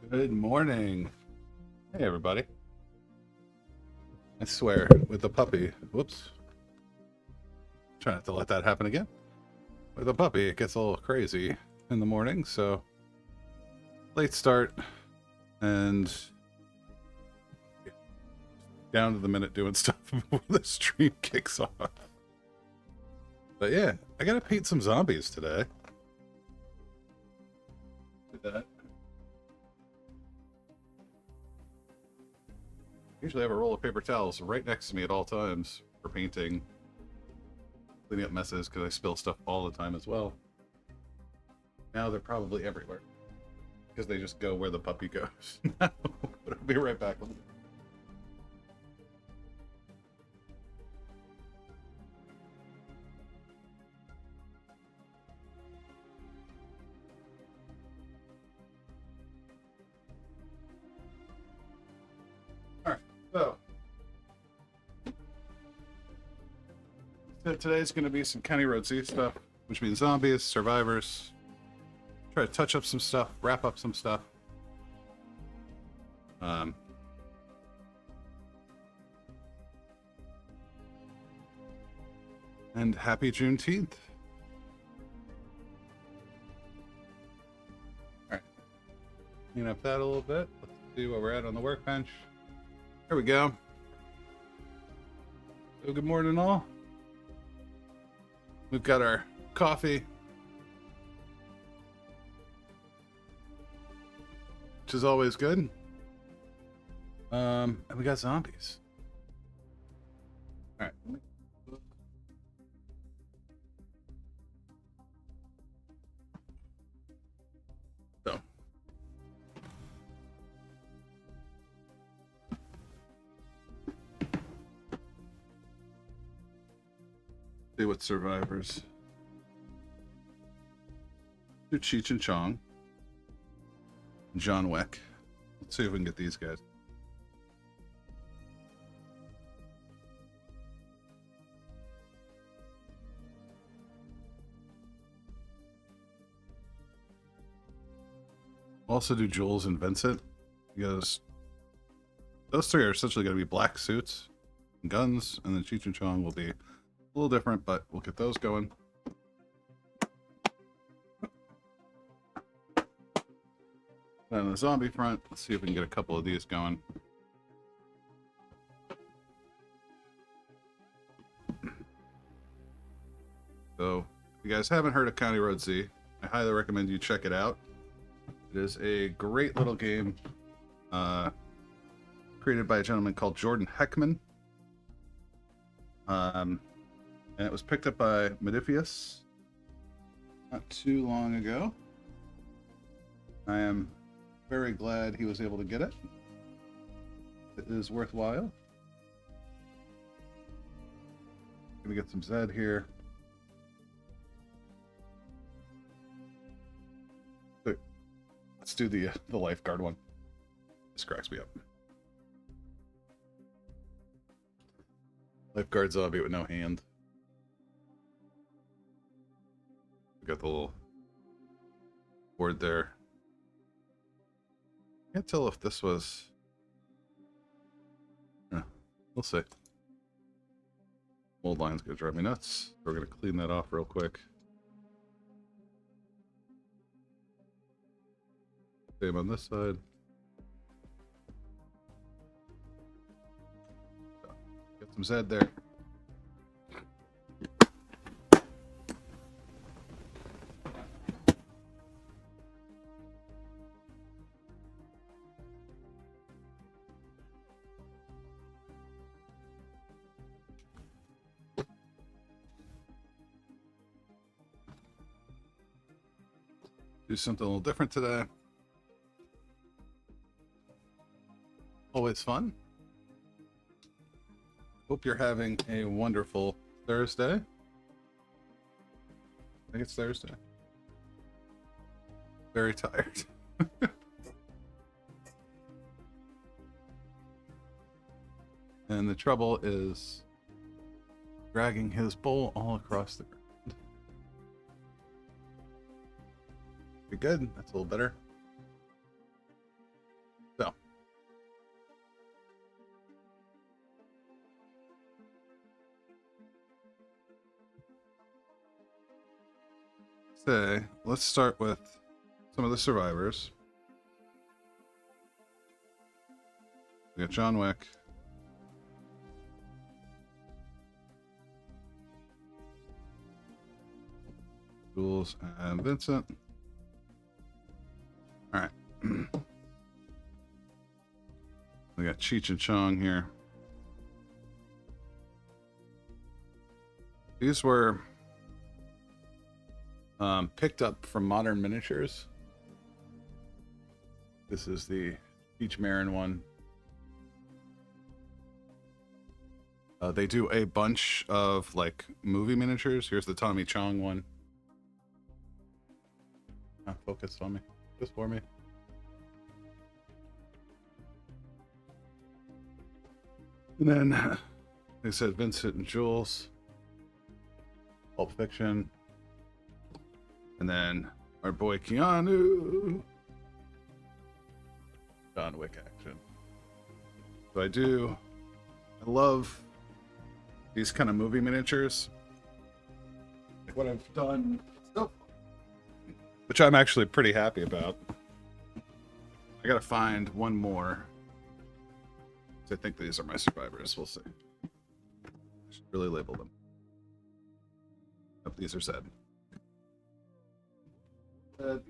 Good morning. Hey, everybody. I swear, with the puppy, whoops. Try not to let that happen again. With the puppy, it gets a little crazy in the morning, so late start and down to the minute doing stuff before the stream kicks off. But yeah, I gotta paint some zombies today. Do that. Usually I have a roll of paper towels right next to me at all times for painting, cleaning up messes because I spill stuff all the time as well. Now they're probably everywhere because they just go where the puppy goes. But I'll be right back. Alright, so today's going to be some County Road Z stuff, which means zombies, survivors. Try to touch up some stuff, wrap up some stuff. And happy Juneteenth. Alright. Clean up that a little bit. Let's see where we're at on the workbench. There we go. So good morning, all. We've got our coffee, which is always good. And we got zombies. All right. So. See what survivors. Do Cheech and Chong. John Wick. Let's see if we can get these guys. Also do Jules and Vincent, because those three are essentially going to be black suits and guns, and then Cheech and Chong will be a little different, but we'll get those going. And on the zombie front, let's see if we can get a couple of these going. So, if you guys haven't heard of County Road Z, I highly recommend you check it out. It is a great little game created by a gentleman called Jordan Heckman. And it was picked up by Modifius not too long ago. I am very glad he was able to get it. It is worthwhile. Gonna get some Zed here. Let's do the lifeguard one. This cracks me up. Lifeguard zombie with no hand. We got the little board there. Can't tell if this was. Yeah, we'll see. Old line's gonna drive me nuts. We're gonna clean that off real quick. Same on this side. Get some Zed there. Do something a little different today. Always fun. Hope you're having a wonderful Thursday. I think it's Thursday. Very tired. And the trouble is dragging his bowl all across the ground. Pretty good. That's a little better. say, let's start with some of the survivors. We got John Wick. Jules and Vincent. All right. We got Cheech and Chong here. These were picked up from Modern Miniatures. This is the Cheech Marin one. They do a bunch of like movie miniatures. Here's the Tommy Chong one. Not focused on me. Just for me. And then they said Vincent and Jules. Pulp Fiction. And then our boy Keanu. John Wick action. So I love these kind of movie miniatures. Like what I've done, which I'm actually pretty happy about. I gotta find one more. I think these are my survivors. We'll see. I should really label them. Oh, these are Zed. So,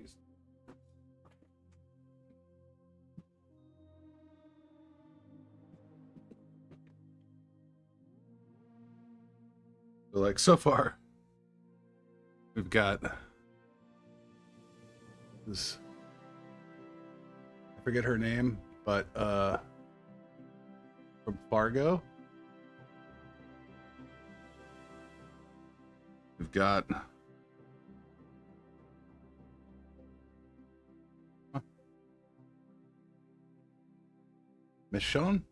like, so far, we've got this. I forget her name, but from Fargo. We've got Michonne.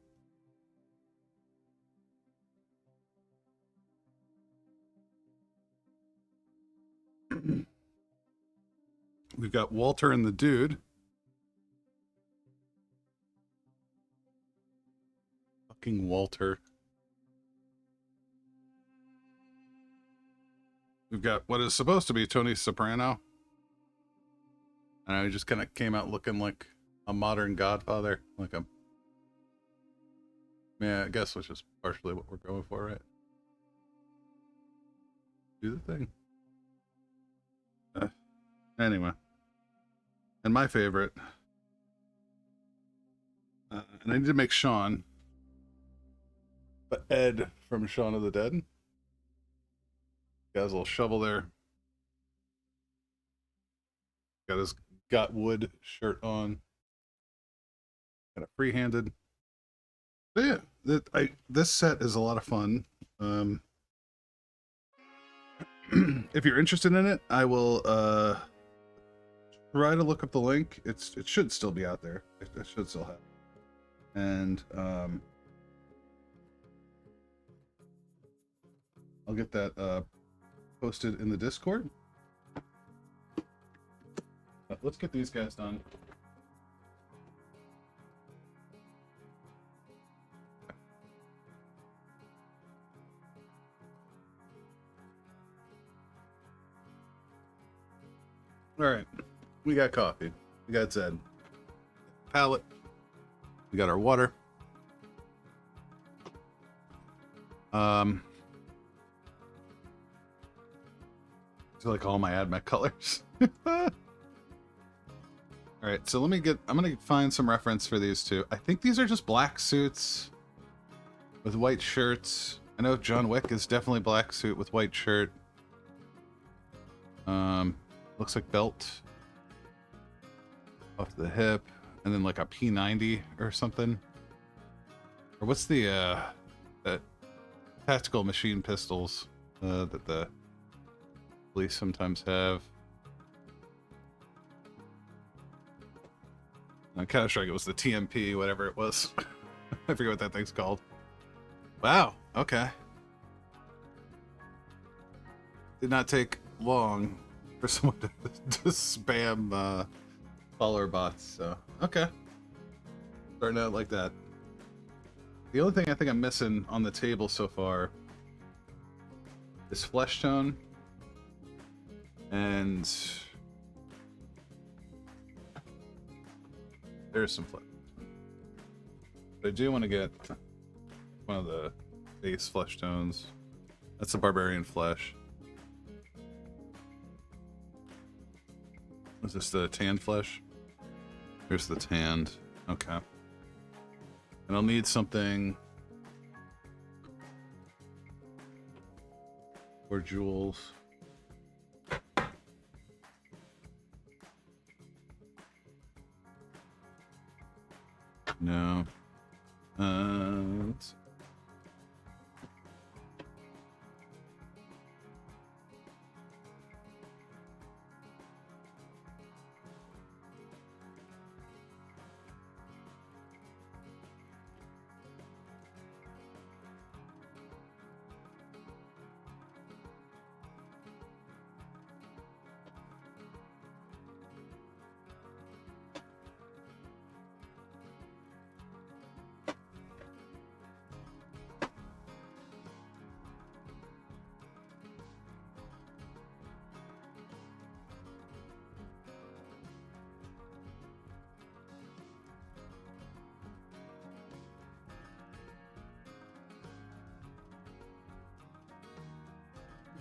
We've got Walter and the Dude. Fucking Walter. We've got what is supposed to be Tony Soprano. And he just kind of came out looking like a modern Godfather. Like a... Yeah, I guess which is partially what we're going for, right? Do the thing. Anyway. And my favorite. And I need to make Sean. But Ed from Shaun of the Dead. Got his little shovel there. Got his Got Wood shirt on. Got it free-handed. So yeah, this set is a lot of fun. If you're interested in it, I will try to look up the link. It should still be out there. It should still have. And I'll get that posted in the Discord. Let's get these guys done. All right, we got coffee. We got Zed. Palette. We got our water. I like all my AdMech colors. All right, so I'm gonna find some reference for these two. I think these are just black suits with white shirts. I know John Wick is definitely black suit with white shirt. Looks like belt off the hip, and then like a P90 or something. Or what's the tactical machine pistols that the police sometimes have? I'm kind of sure it was the TMP, whatever it was. I forget what that thing's called. Wow. Okay. Did not take long for someone to spam follower bots. So okay, starting out like that. The only thing I think I'm missing on the table so far is flesh tone. And there's some flesh. But I do want to get one of the base flesh tones. That's the barbarian flesh. Is this the tanned flesh? Here's the tanned. Okay. And I'll need something for jewels. No. Let's see.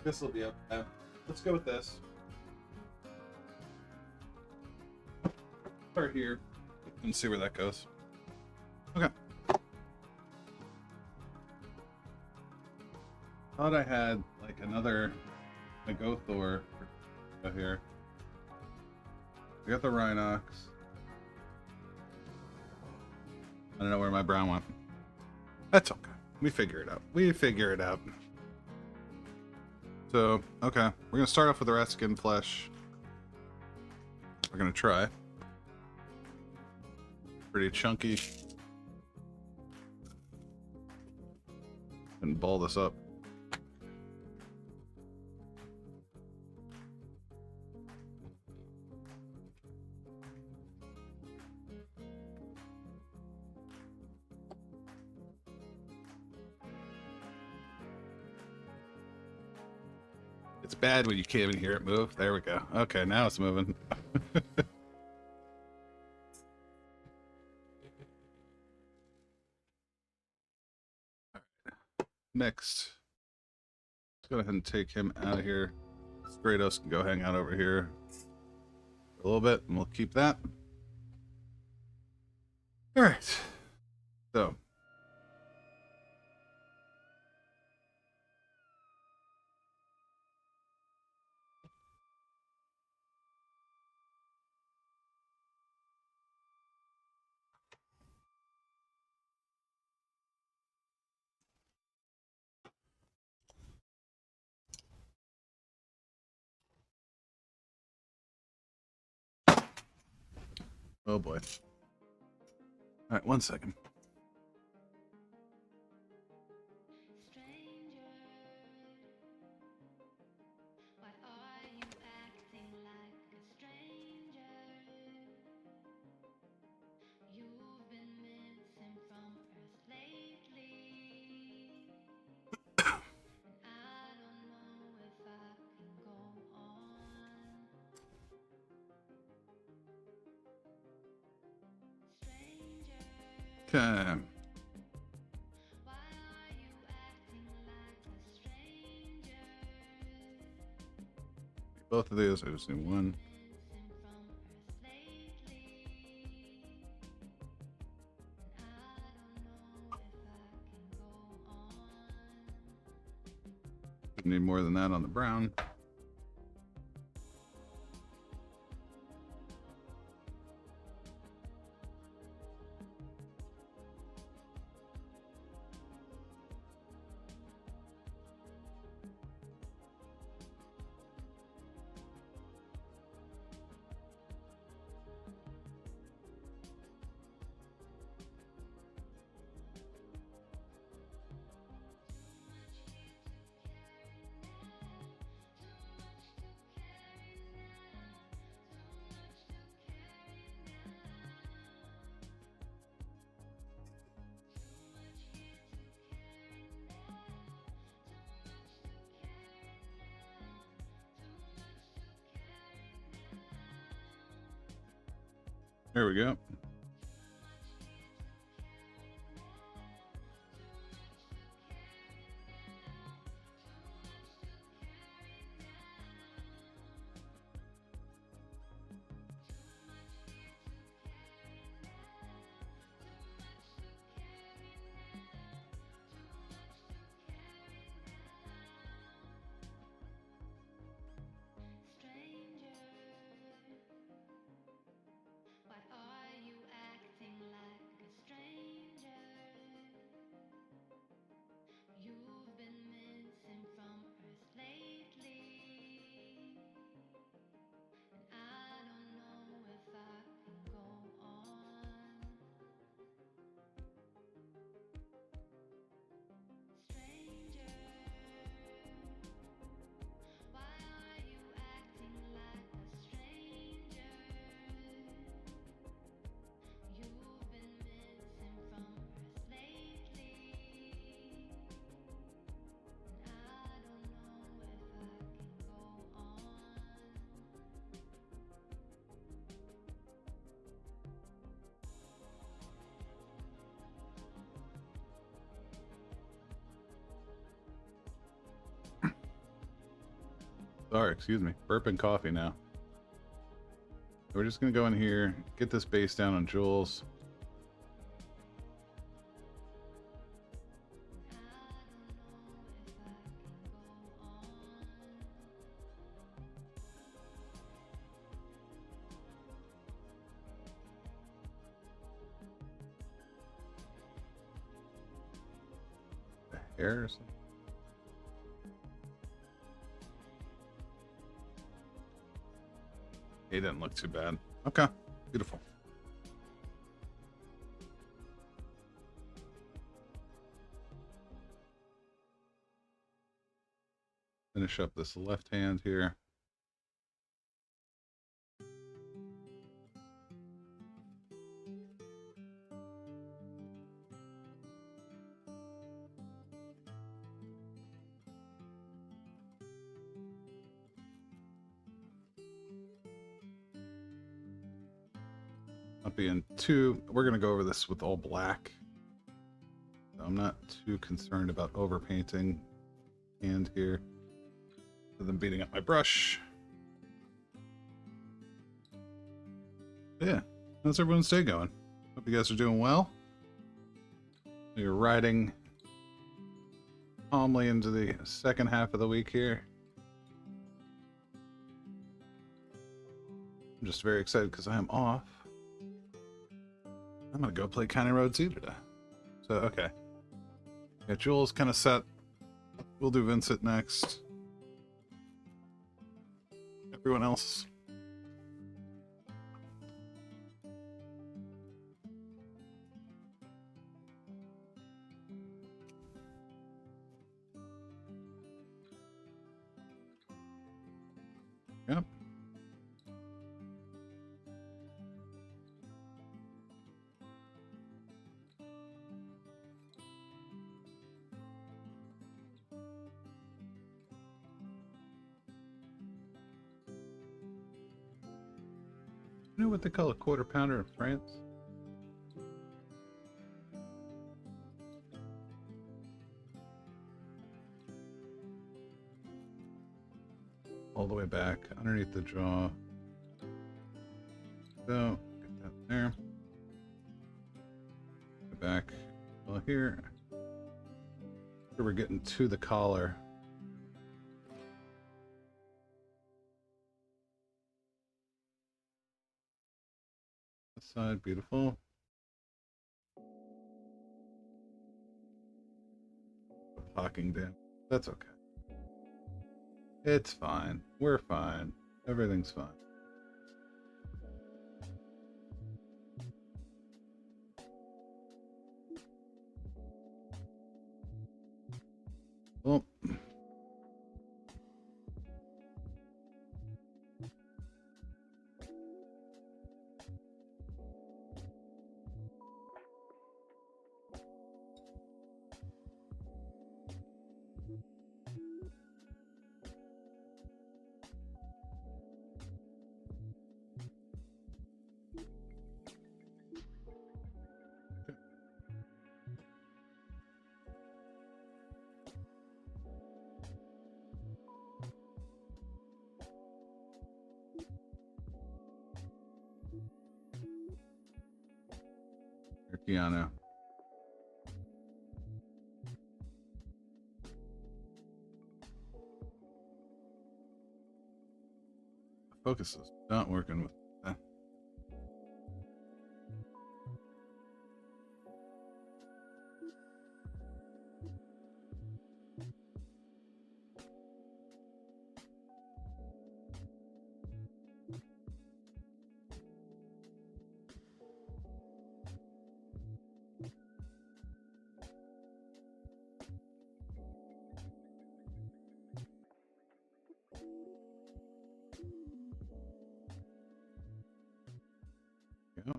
This will be up. Let's go with this. Start here and see where that goes. Okay. Thought I had like another Megothor here. We got the Rhinox. I don't know where my brown went. That's okay. We figure it out. We figure it out. So, okay. We're going to start off with the Raskin flesh. We're going to try. Pretty chunky. And ball this up. It's bad when you can't even hear it move. There we go. Okay, now it's moving. Next, let's go ahead and take him out of here. Stratos can go hang out over here for a little bit, and we'll keep that. All right. So. Oh boy. All right, 1 second. Okay. Both of these, I just need one. Need more than that on the brown. There we go. Sorry, excuse me. Burping coffee now. We're just gonna go in here, get this base down on Jules. The hair or something. He didn't look too bad. Okay, beautiful. Finish up this left hand here. Not being too, we're going to go over this with all black. So I'm not too concerned about overpainting hand here. Other than beating up my brush. Yeah, how's everyone's day going? Hope you guys are doing well. You're riding calmly into the second half of the week here. I'm just very excited because I am off. I'm gonna go play County Road Z today. So, okay. Yeah, Jules kind of set. We'll do Vincent next. Everyone else. Yep. You know what they call a quarter pounder in France? All the way back underneath the jaw. So, get that there. Go back. Well, here. Here we're getting to the collar. This side, beautiful. Hawking down. That's okay. It's fine. We're fine. Everything's fine. Well. Keanu. Focus is not working with that. Yeah.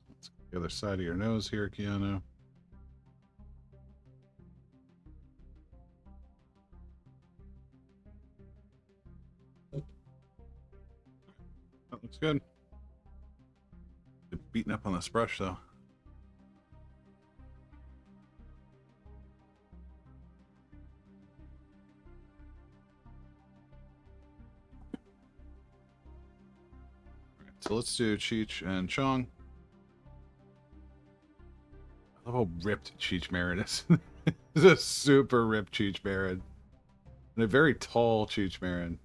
Let's get the other side of your nose here, Keanu. That looks good. Beating up on this brush, though. Alright, so let's do Cheech and Chong. I love how ripped Cheech Marin is. He's a super ripped Cheech Marin. And a very tall Cheech Marin.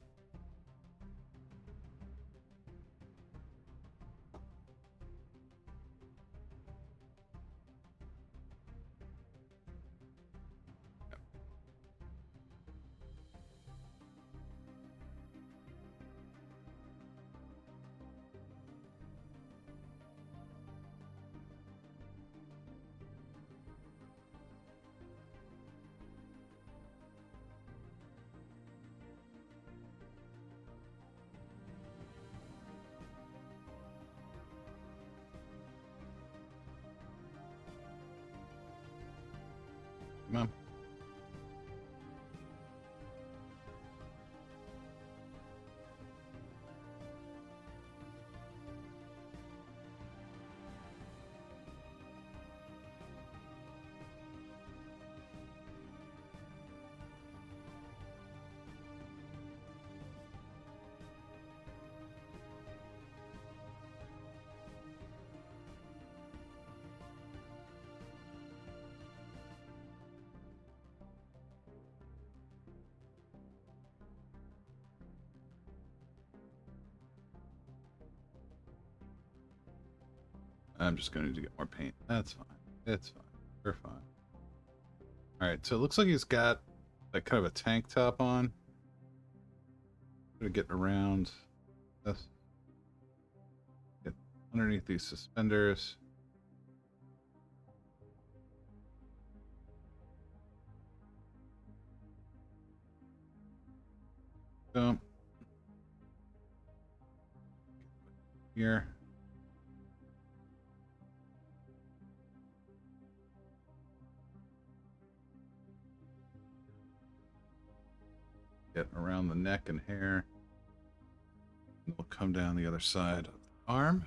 Come on. I'm just going to get more paint. That's fine. It's fine. We're fine. Alright, so it looks like he's got like kind of a tank top on. Gonna get around this. Get underneath these suspenders. So here. Get around the neck and hair. And we'll come down the other side of the arm.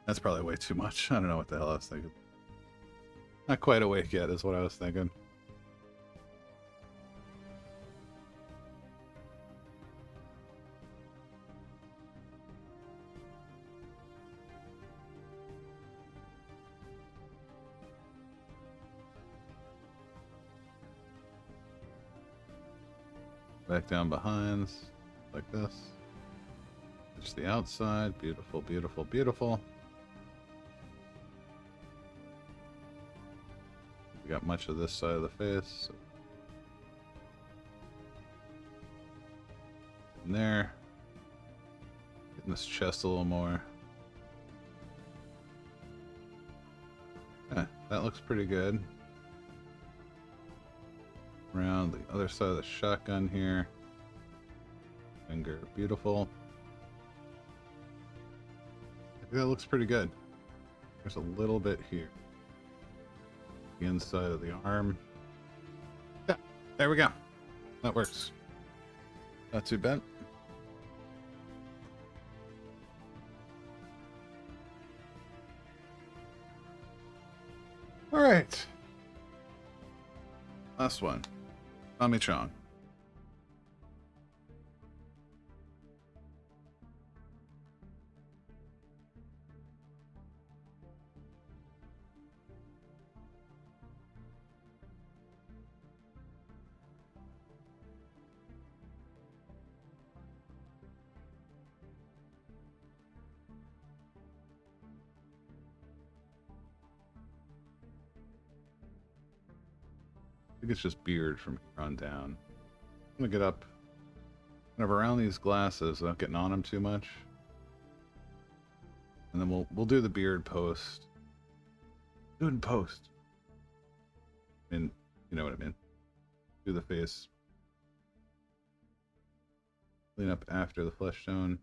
That's probably way too much. I don't know what the hell I was thinking. Not quite awake yet is what I was thinking. Back down behind, like this. Just the outside. Beautiful, beautiful, beautiful. We got much of this side of the face. In there. Getting this chest a little more. Yeah, that looks pretty good. Around the other side of the shotgun here. Finger, beautiful. I think that looks pretty good. There's a little bit here. The inside of the arm. Yeah, there we go. That works. Not too bent. All right. Last one. Tommy Chong. I think it's just beard from here on down. I'm gonna get up kind of around these glasses without getting on them too much. And then we'll do the beard post. Do it in post. I mean, you know what I mean. Do the face. Clean up after the flesh tone.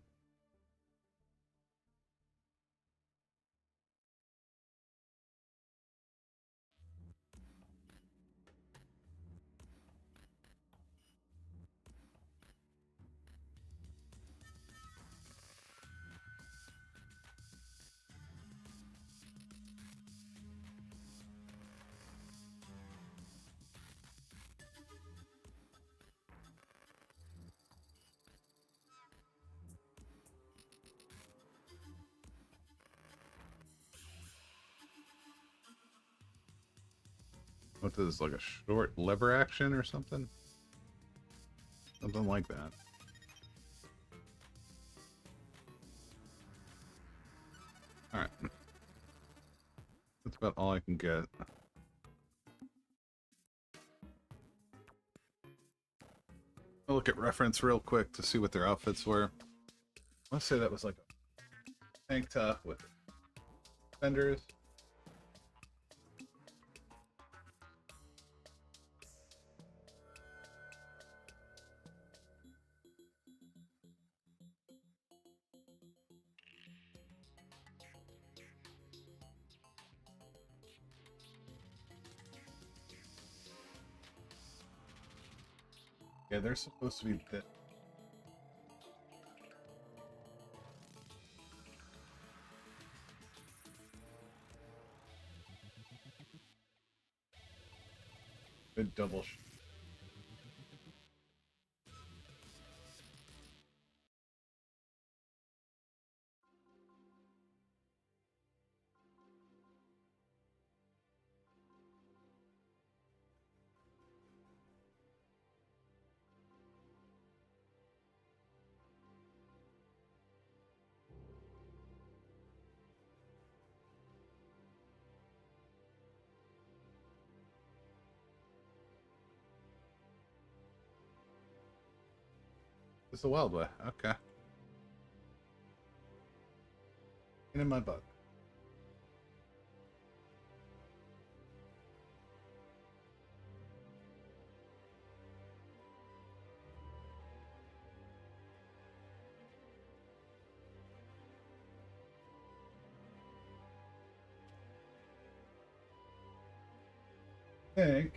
What is this, like a short lever action or something? Something like that. Alright. That's about all I can get. I'll look at reference real quick to see what their outfits were. I want to say that was like a tank top with fenders. Yeah, they're supposed to be thick. Good double. It's the Wild Way. Okay. In my butt. I think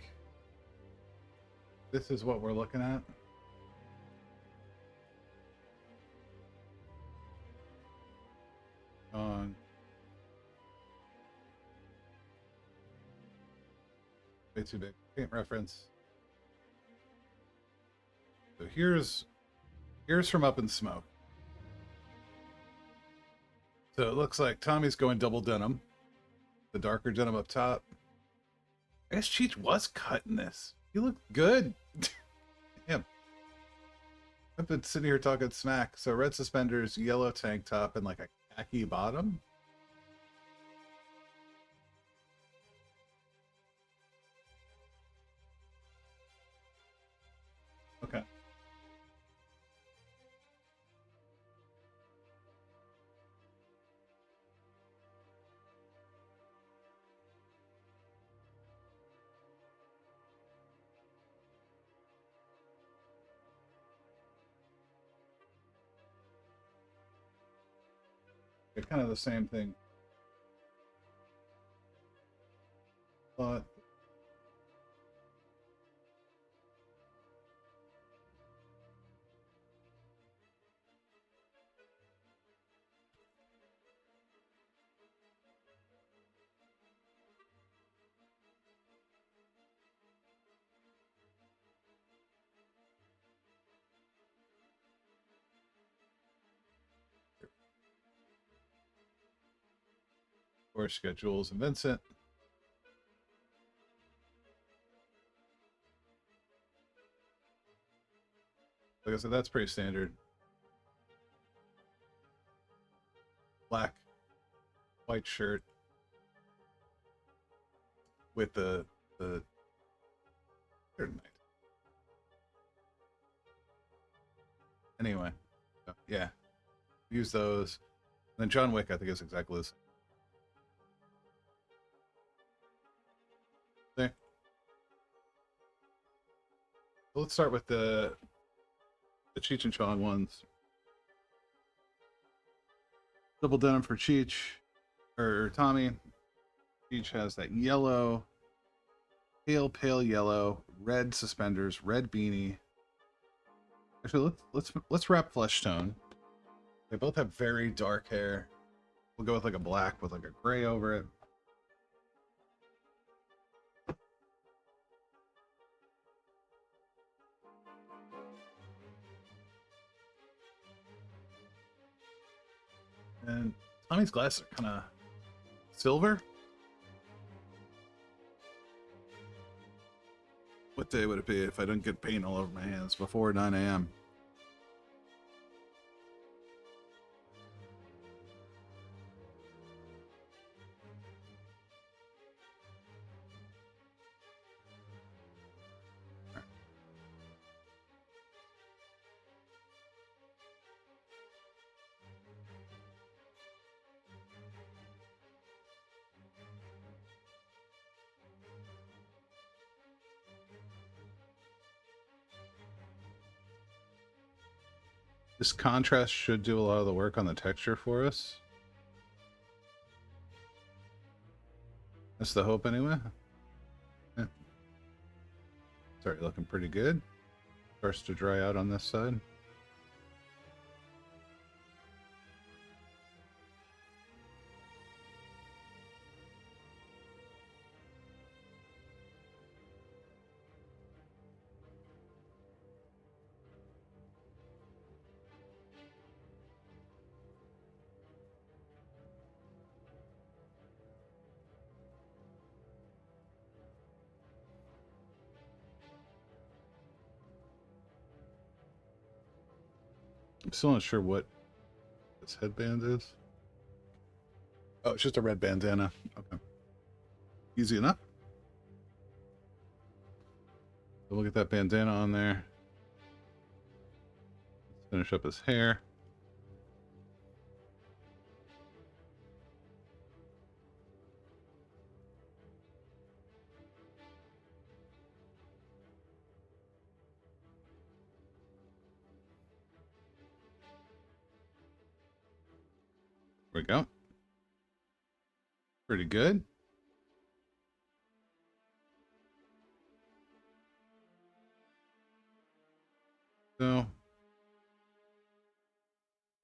this is what we're looking at. On way too big. Paint reference. So here's from Up in Smoke. So it looks like Tommy's going double denim. The darker denim up top. I guess Cheech was cutting this. He looked good. Damn. I've been sitting here talking smack. So red suspenders, yellow tank top, and like a khaki bottom. Okay. They're kind of the same thing. But course, you got Jules and Vincent. Like I said, that's pretty standard. Black, white shirt with the anyway, yeah, use those. And then John Wick, I think, is exactly the same. There. So let's start with the Cheech and Chong ones. Double denim for Cheech or Tommy. Cheech has that yellow, pale yellow, red suspenders, red beanie. Actually, let's wrap flesh tone. They both have very dark hair. We'll go with like a black with like a gray over it. And Tommy's glasses are kind of silver. What day would it be if I didn't get paint all over my hands before 9 a.m.? This contrast should do a lot of the work on the texture for us. That's the hope anyway. Yeah. It's already looking pretty good. Starts to dry out on this side. I'm still not sure what this headband is. Oh, it's just a red bandana. Okay. Easy enough. So we'll get that bandana on there. Let's finish up his hair. There we go. Pretty good. So,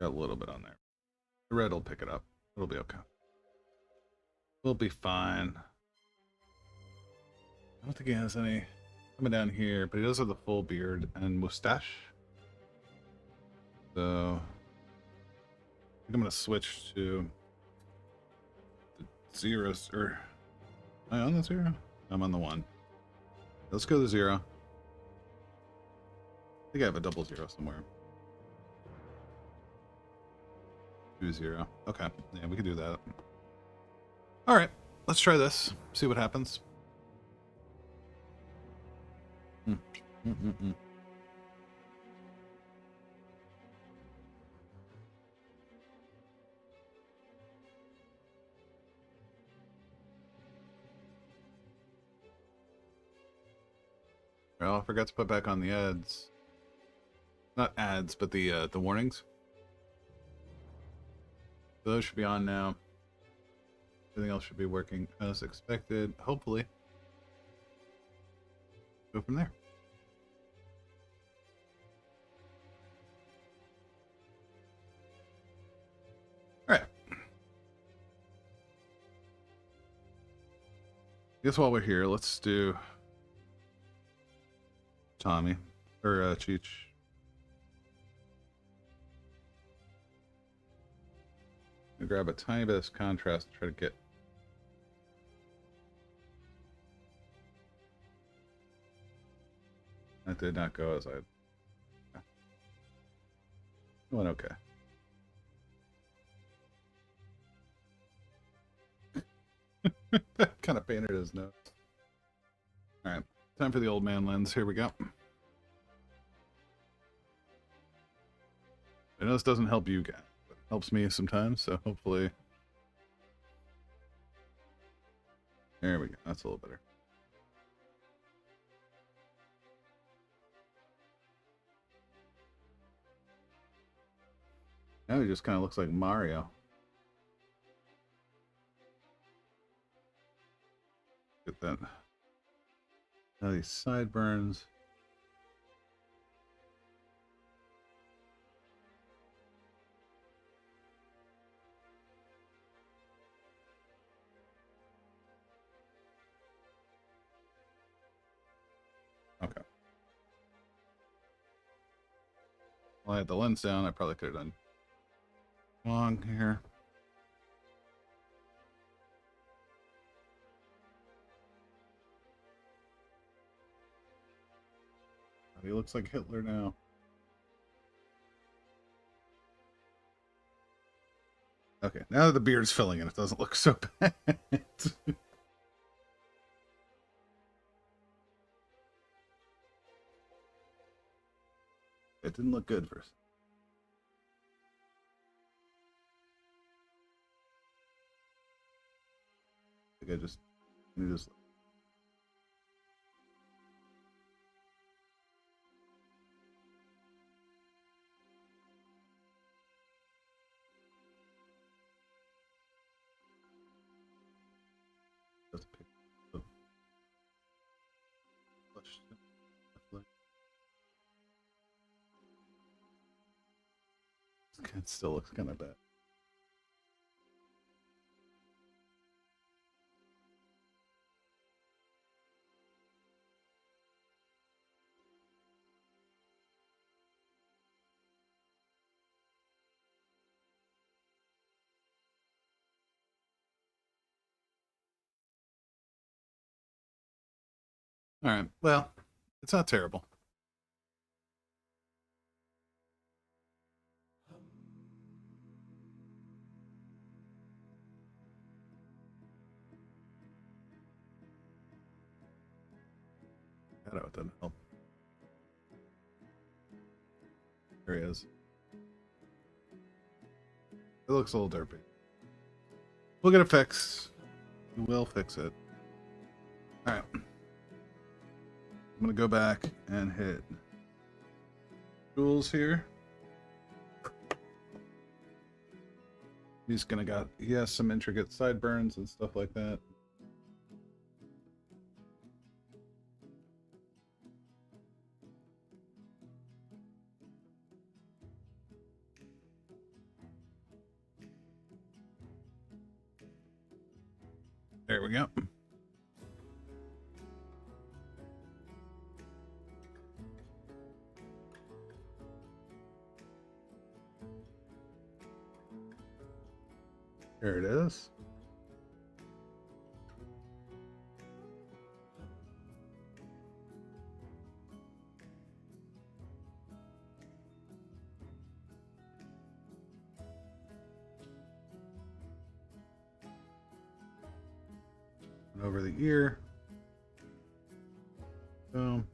got a little bit on there. The red will pick it up. It'll be okay. We'll be fine. I don't think he has any coming down here, but he does have the full beard and mustache. So, I think I'm going to switch to the zeros. Or, am I on the 0? I'm on the 1. Let's go to 0. I think I have a double 0 somewhere. 2-0. Okay. Yeah, we can do that. All right. Let's try this. See what happens. Well, I forgot to put back on the ads. Not ads, but the warnings. Those should be on now. Everything else should be working as expected. Hopefully. Go from there. All right. Guess while we're here, let's do Tommy or Cheech. Grab a tiny bit of contrast to try to get. That did not go as I. It went okay. Kind of painted his nose. All right, time for the old man lens. Here we go. I know this doesn't help you guys, but it helps me sometimes, so hopefully. There we go. That's a little better. Now he just kind of looks like Mario. Get that. Now these sideburns. Okay. Well, I had the lens down. I probably could have done long here. He looks like Hitler now. Okay, now that the beard's filling in, it doesn't look so bad. It didn't look good first. I think I just need this. It still looks kind of bad. All right. Well, it's not terrible. I know it doesn't help. There he is. It looks a little derpy. We'll get it fixed. We will fix it. All right. I'm gonna go back and hit tools here. He has some intricate sideburns and stuff like that. There we go. There it is. over the ear. Boom.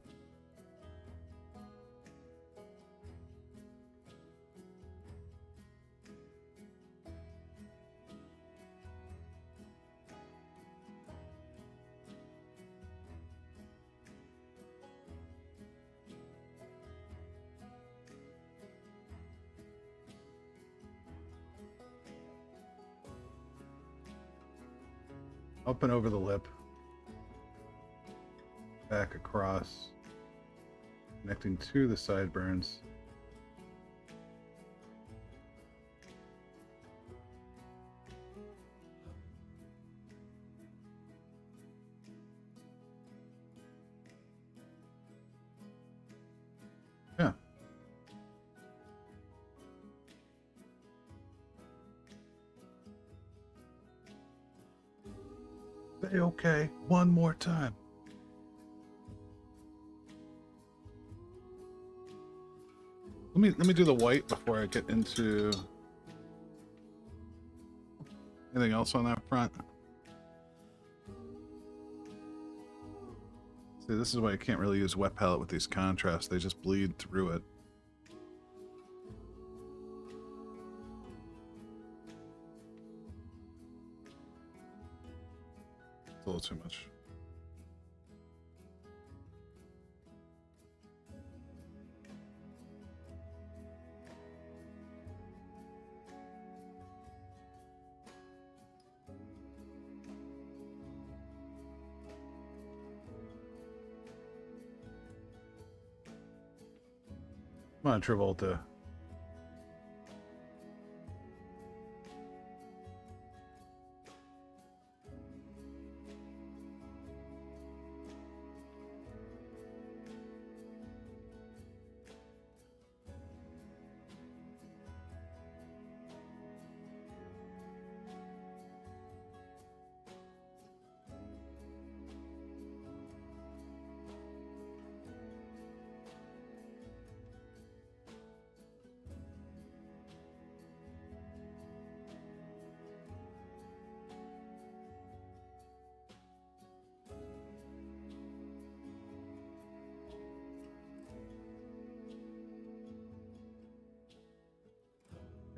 Up and over the lip. Back across. Connecting to the sideburns. Yeah. Say okay one more time. Let me do the white before I get into anything else on that front. See, this is why I can't really use wet palette with these contrasts. They just bleed through it. It's a little too much. Come on, Travolta.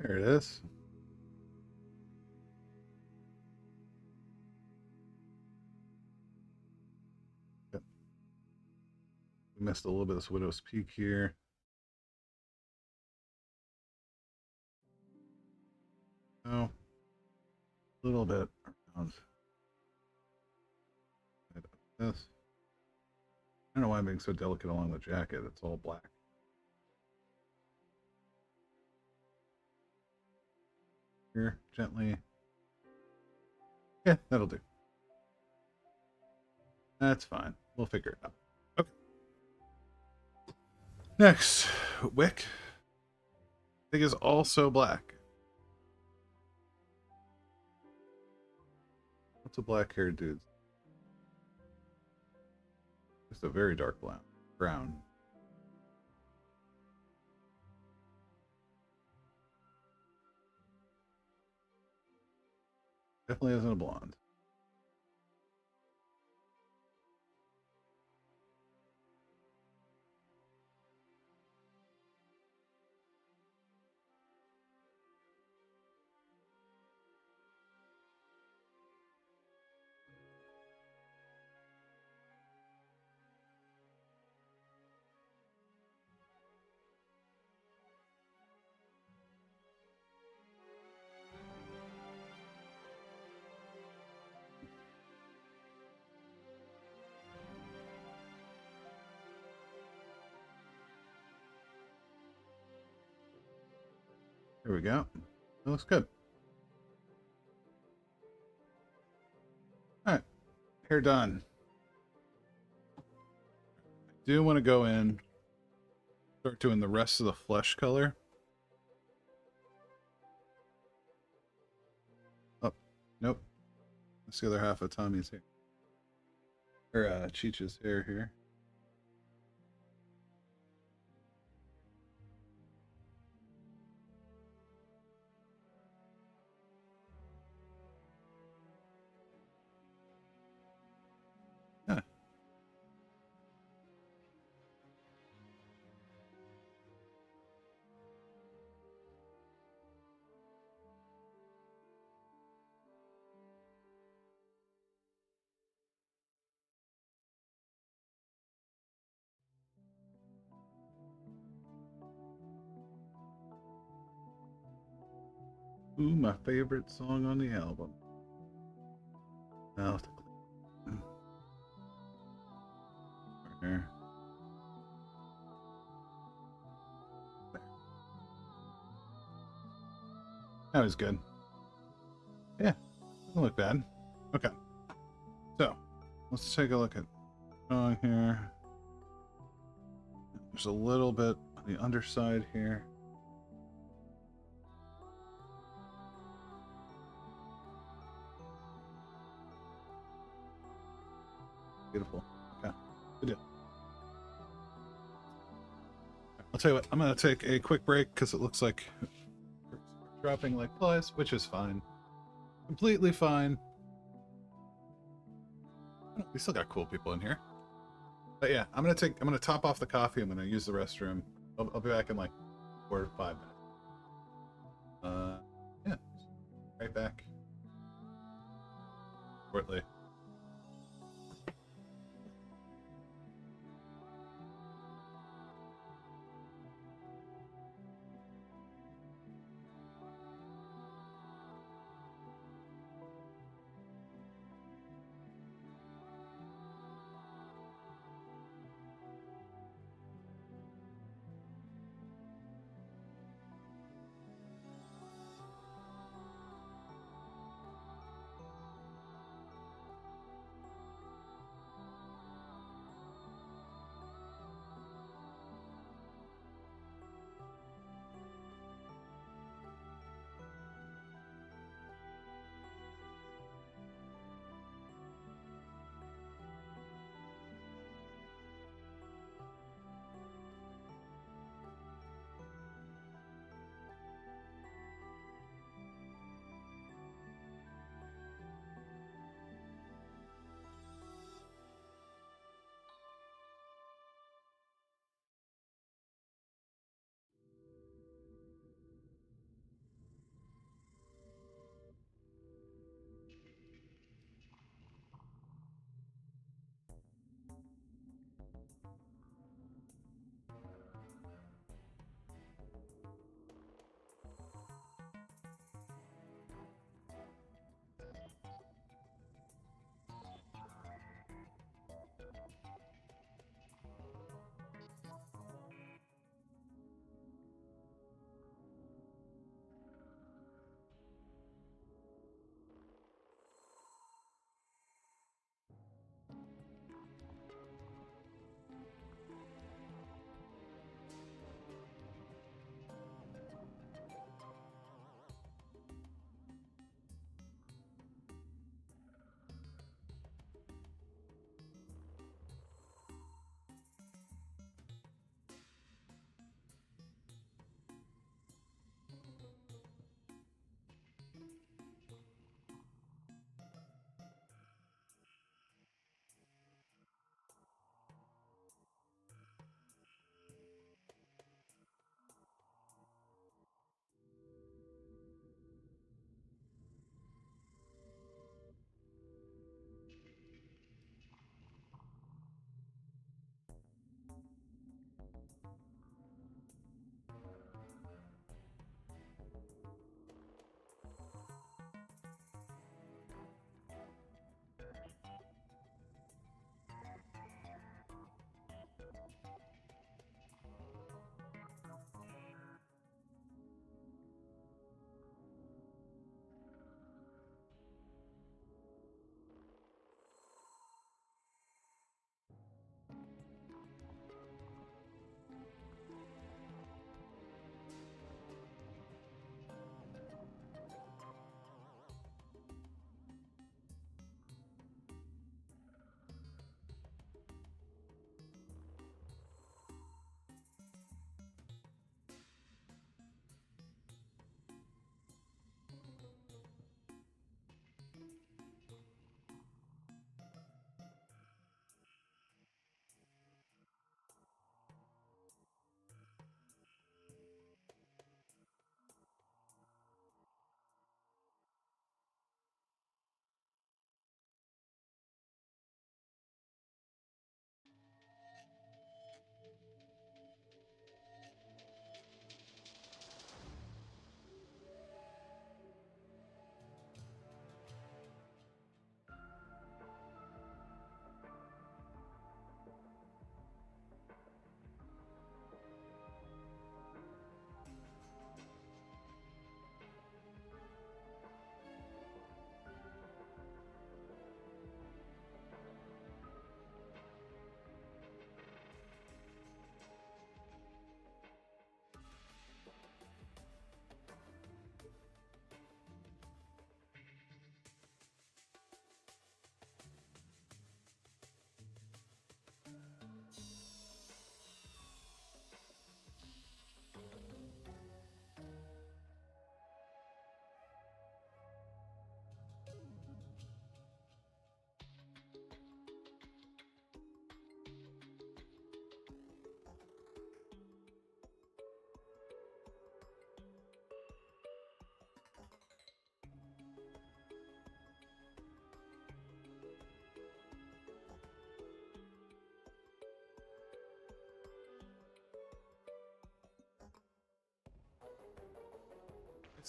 There it is. Yep. We missed a little bit of this Widow's Peak here. Oh, a little bit around this. I don't know why I'm being so delicate along the jacket. It's all black. Here, gently. Yeah, that'll do. That's fine. We'll figure it out. Okay. Next, Wick. I think is also black. What's a black-haired dude? Just a very dark brown. Definitely isn't a blonde. There we go. That looks good. All right, hair done. I do want to go in, start doing the rest of the flesh color. Oh, nope. That's the other half of Tommy's hair. Or Cheech's hair here. Ooh, my favorite song on the album. Now, here. That was good. Yeah, doesn't look bad. Okay, so let's take a look at song here. There's a little bit on the underside here. Beautiful. Okay, good deal. I'll tell you what, I'm going to take a quick break because it looks like we're dropping like flies, which is fine. Completely fine. We still got cool people in here. But yeah, I'm gonna top off the coffee. I'm gonna use the restroom. I'll be back in like 4 to 5 minutes. Yeah, right back shortly.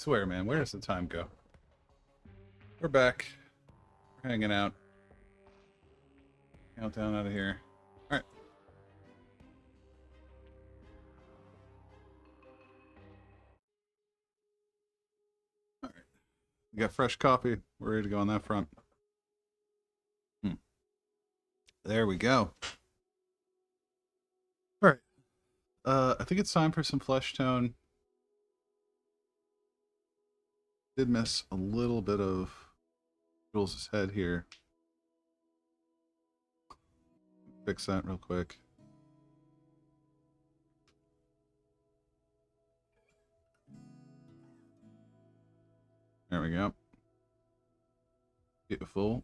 swear, man, where does the time go? We're back. We're hanging out. Countdown out of here. Alright. Alright. We got fresh coffee. We're ready to go on that front. There we go. Alright. I think it's time for some flesh tone. Did miss a little bit of Jules' head here. Fix that real quick. There we go. Beautiful.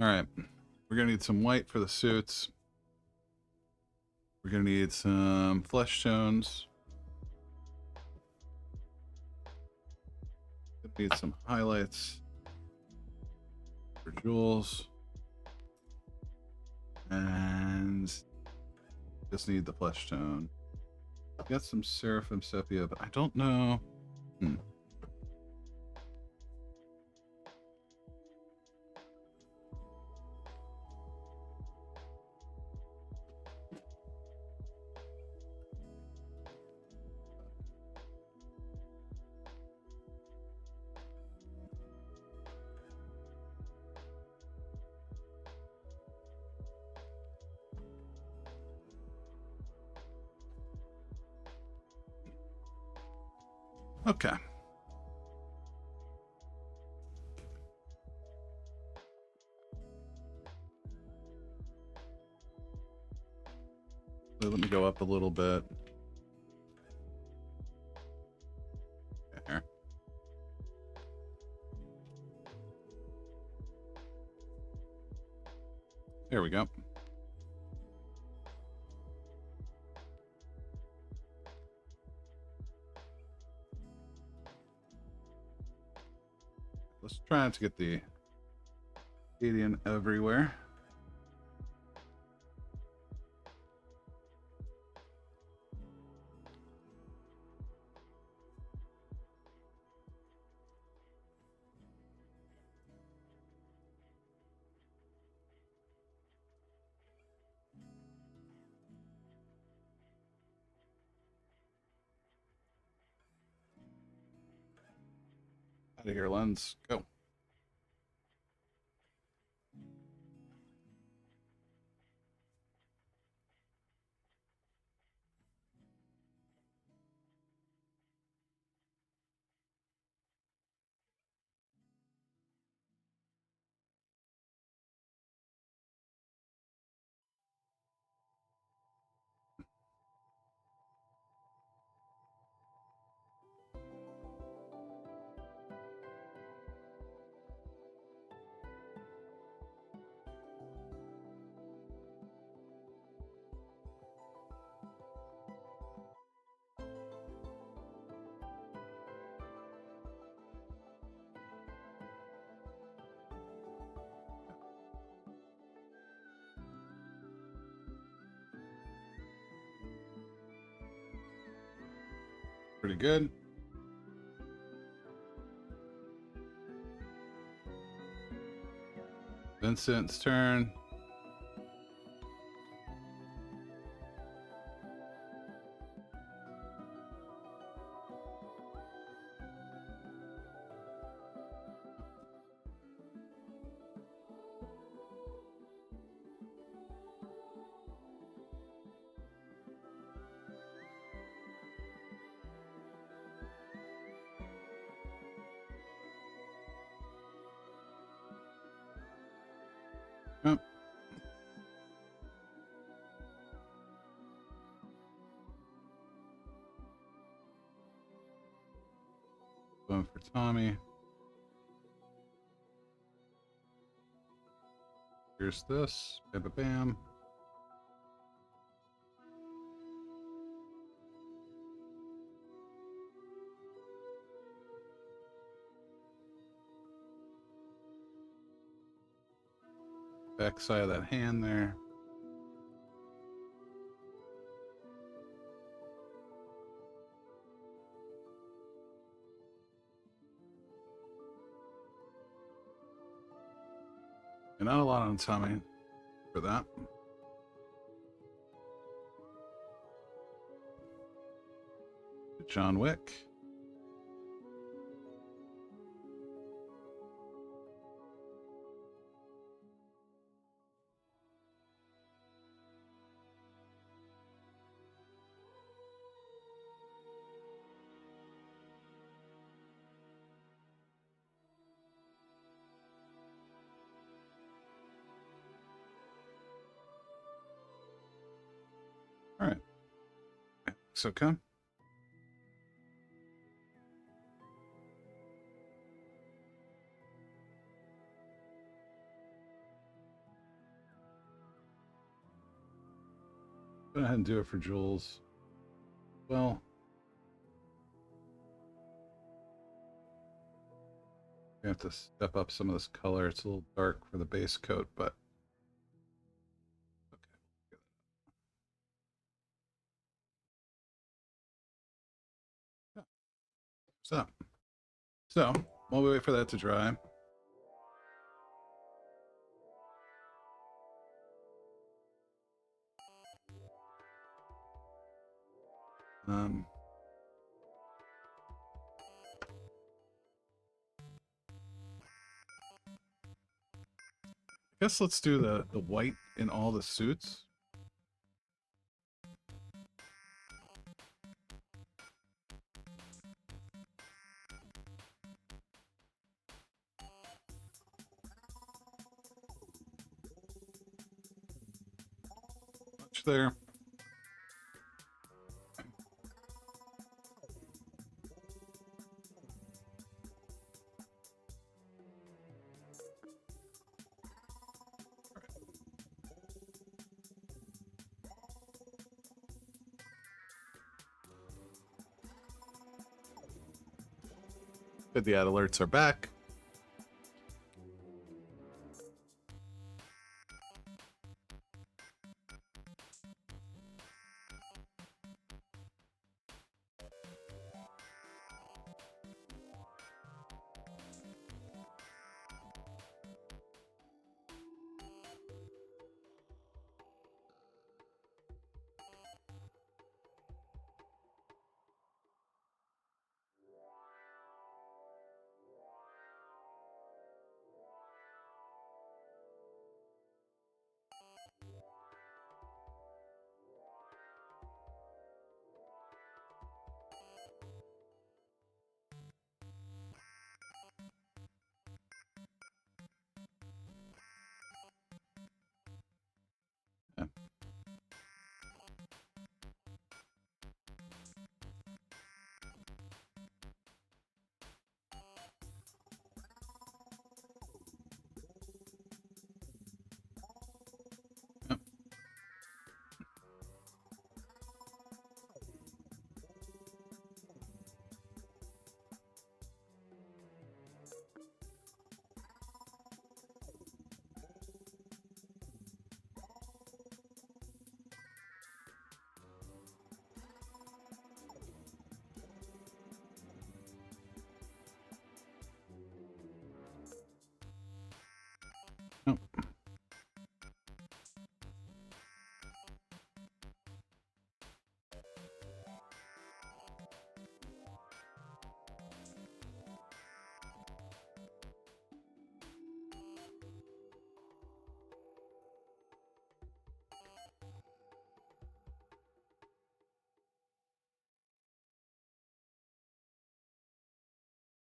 Alright. We're going to need some white for the suits. We're going to need some flesh tones. Need some highlights for Jules. And just need the flesh tone. I've got some Seraphim Sepia, but I don't know. Okay. So let me go up a little bit. There. There we go. Let's try not to get the Acadian everywhere. Out of here, lens. Go. Pretty good. Vincent's turn. Yep. Going for Tommy. Here's this. Bam, bam, bam. Back side of that hand there. And not a lot on Tommy for that. John Wick. All right. So come. Go ahead and do it for Jules. Well, we have to step up some of this color. It's a little dark for the base coat, but okay. So while we wait for that to dry, I guess let's do the white in all the suits. Much there. Good, the ad alerts are back. Yeah. Yep. Yep.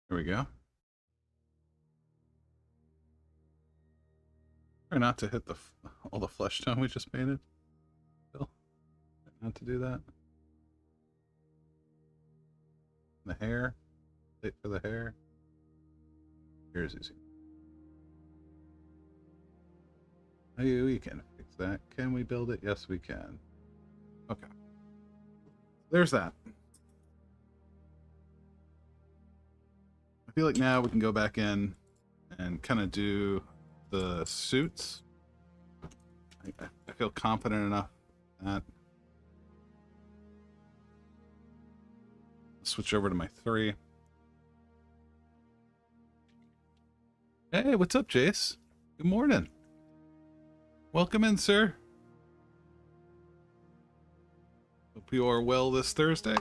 Here we go. Try not to hit all the flesh tone we just painted. Still, not to do that. The hair. Wait for the hair. Here's easy. Maybe we can fix that. Can we build it? Yes, we can. Okay. There's that. I feel like now we can go back in and kind of do the suits. I feel confident enough that switch over to my 3. Hey, what's up, Jace? Good morning. Welcome in, sir. Hope you are well this Thursday.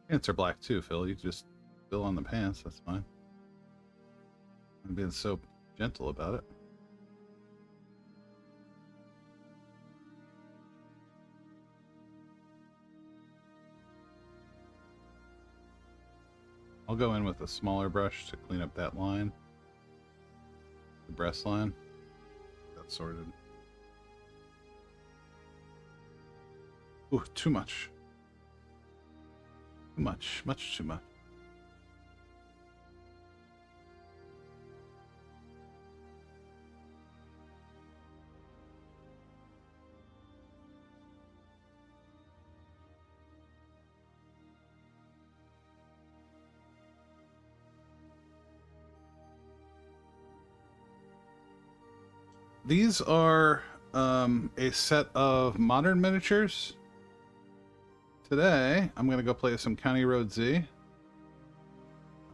Pants are black too, Phil. You just fill on the pants. That's fine. I'm being so gentle about it. I'll go in with a smaller brush to clean up that line. The breast line. That's sorted. Ooh, too much. Too much. Much too much. These are a set of modern miniatures. Today, I'm going to go play some County Road Z.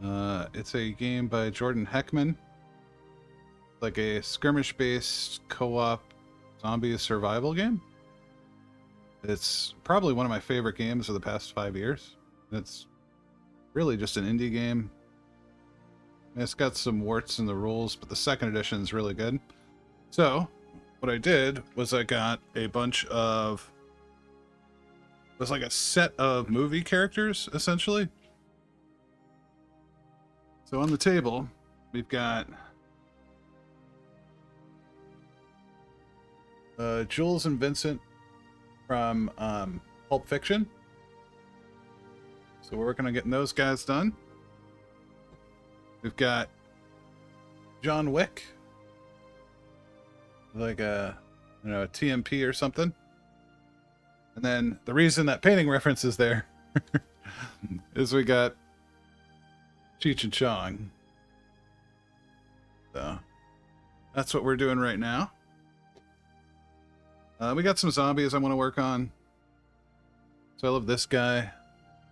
It's a game by Jordan Heckman. Like a skirmish-based co-op zombie survival game. It's probably one of my favorite games of the past 5 years. It's really just an indie game. It's got some warts in the rules, but the second edition is really good. So, what I did was I got a bunch of... It was like a set of movie characters, essentially. So on the table, we've got... Jules and Vincent from Pulp Fiction. So we're working on getting those guys done. We've got John Wick. Like a TMP or something. And then the reason that painting reference is there is we got Cheech and Chong. So that's what we're doing right now. We got some zombies I want to work on. So I love this guy.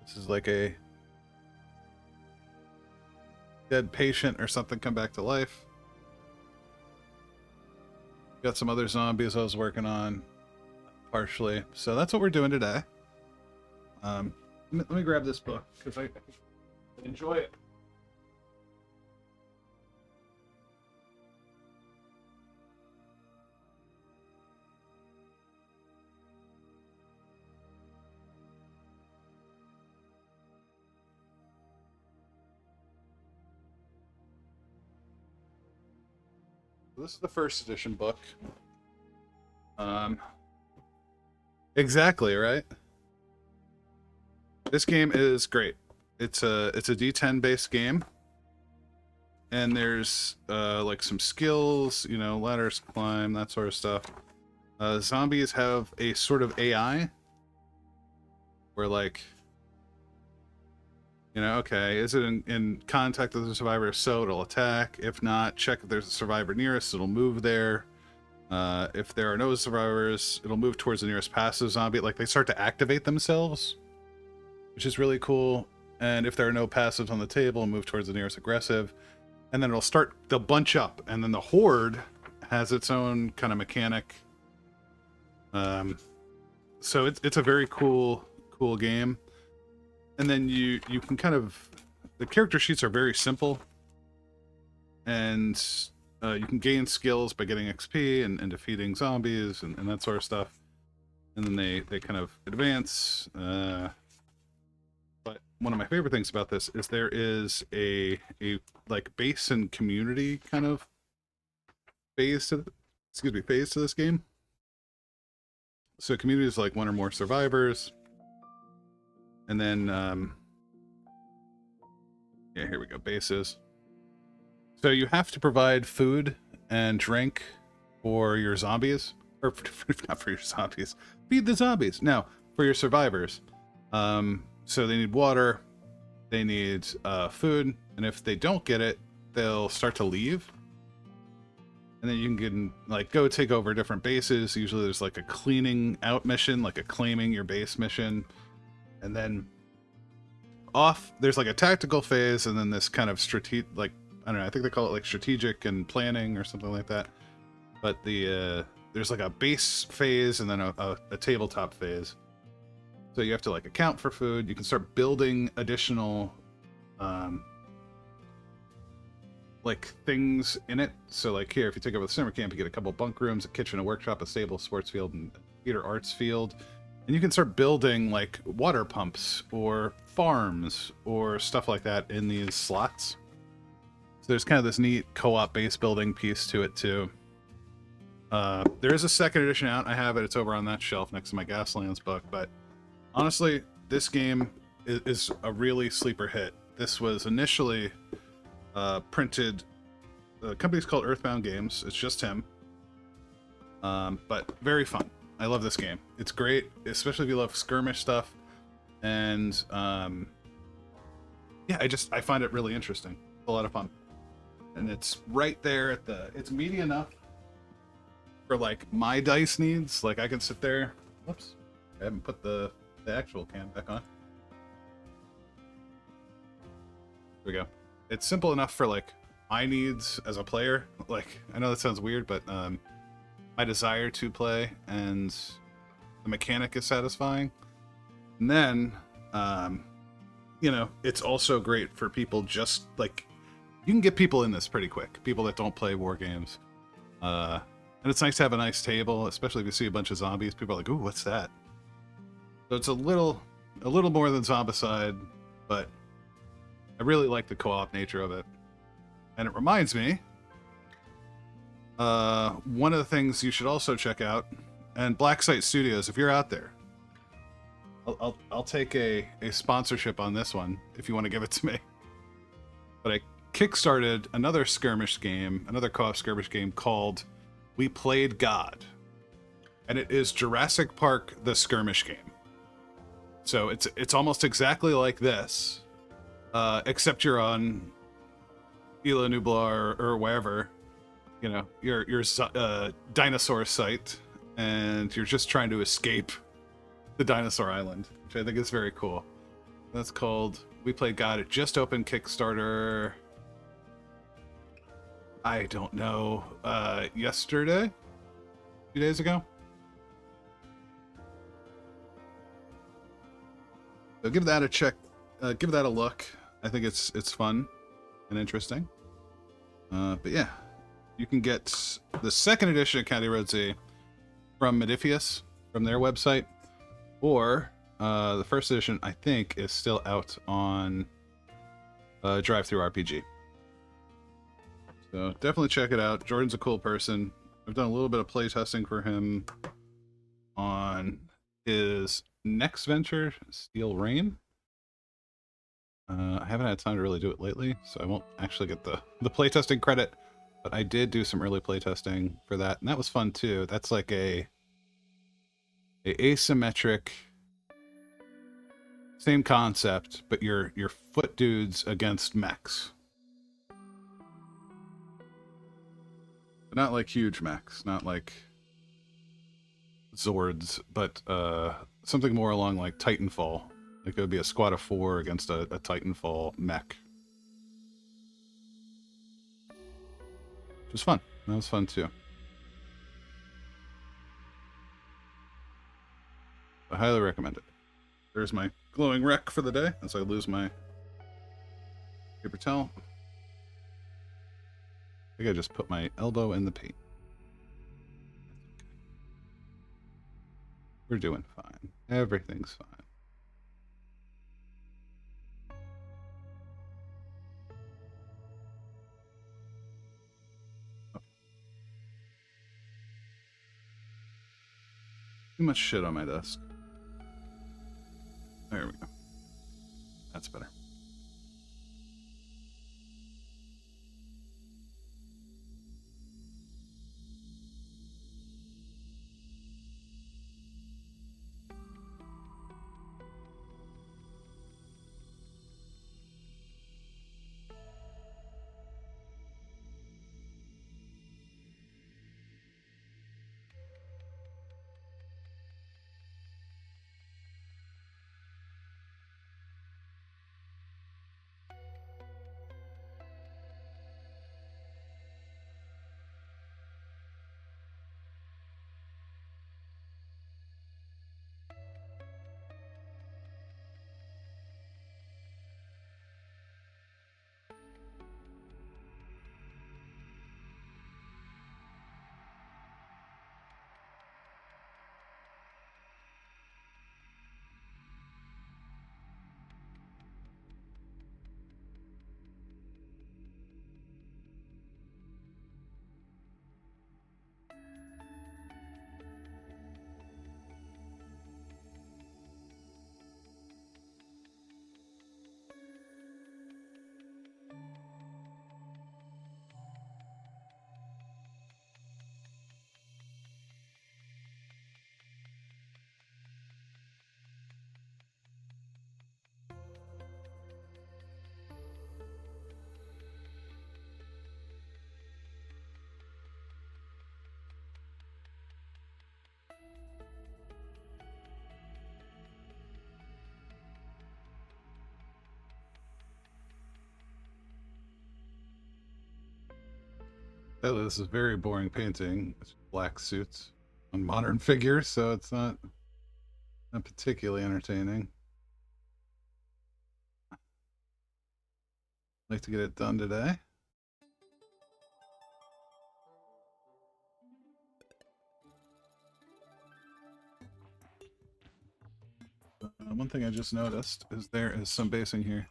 This is like a dead patient or something come back to life. Got some other zombies I was working on partially. So that's what we're doing today. Let me grab this book because I enjoy it. This is the first edition book. Exactly, right? This game is great. It's a D10 based game. And there's like some skills, ladders climb, that sort of stuff. Zombies have a sort of AI where like okay, is it in contact with the survivor? If so, it'll attack. If not, check if there's a survivor nearest, it'll move there. If there are no survivors, it'll move towards the nearest passive zombie. Like, they start to activate themselves, which is really cool. And if there are no passives on the table, move towards the nearest aggressive. And then they'll bunch up. And then the horde has its own kind of mechanic. So it's a very cool game. And then you can kind of... The character sheets are very simple. And you can gain skills by getting XP and defeating zombies and that sort of stuff. And then they kind of advance. But one of my favorite things about this is there is a like base and community kind of phase to this game. So community is like one or more survivors. And then, yeah, here we go, bases. So you have to provide food and drink for your zombies. Or not for your zombies. Feed the zombies. No, for your survivors. So they need water, they need food, and if they don't get it, they'll start to leave. And then you can like go take over different bases. Usually there's like a cleaning out mission, like a claiming your base mission. And then there's like a tactical phase, and then this kind of strategic, like, I don't know, I think they call it like strategic and planning or something like that. But there's like a base phase and then a tabletop phase. So you have to like account for food. You can start building additional like things in it. So like here, if you take over the summer camp, you get a couple bunk rooms, a kitchen, a workshop, a stable, sports field, and theater arts field. And you can start building like water pumps or farms or stuff like that in these slots. So there's kind of this neat co-op base building piece to it too. There is a second edition out. I have it. It's over on that shelf next to my Gaslands book. But honestly, this game is a really sleeper hit. This was initially printed. The company's called Earthbound Games. It's just him. But very fun. I love this game. It's great, especially if you love skirmish stuff. And yeah, I find it really interesting. It's a lot of fun. And it's right there at it's meaty enough for like my dice needs. Like I can sit there. Whoops. I haven't put the actual can back on. There we go. It's simple enough for like my needs as a player. Like I know that sounds weird, but my desire to play and the mechanic is satisfying. And then you know, it's also great for people just like you can get people in this pretty quick. People that don't play war games. And it's nice to have a nice table, especially if you see a bunch of zombies. People are like, "Ooh, what's that?" So it's a little more than Zombicide, but I really like the co-op nature of it. And it reminds me, one of the things you should also check out, and Blacksite Studios, if you're out there, I'll take a sponsorship on this one if you want to give it to me. But I kickstarted another skirmish game, another co-op skirmish game called We Played God. And it is Jurassic Park the skirmish game. So it's almost exactly like this, except you're on Isla Nublar or wherever, you know, your dinosaur site, and you're just trying to escape the dinosaur island, which I think is very cool. That's called We Played God. It just opened Kickstarter, I don't know, yesterday? A few days ago? So give that a check. Give that a look. I think it's fun and interesting. But yeah, you can get the second edition of County Road Z from Modiphius, from their website, or the first edition I think is still out on Drive-Thru RPG. So definitely check it out. Jordan's a cool person. I've done a little bit of play testing for him on his next venture, Steel Rain. I haven't had time to really do it lately, so I won't actually get the playtesting credit, but I did do some early playtesting for that, and that was fun too. That's like a asymmetric, same concept, but you're foot dudes against mechs. But not like huge mechs, not like Zords, but something more along like Titanfall. Like it would be a squad of 4 against a Titanfall mech. Which was fun. That was fun too. I highly recommend it. There's my glowing wreck for the day as I lose my paper towel. I think I just put my elbow in the paint. We're doing fine. Everything's fine. Too much shit on my desk. There we go. That's better. Oh, this is very boring painting. It's black suits on modern figures, so it's not particularly entertaining. I'd like to get it done today. One thing I just noticed is there is some basing here.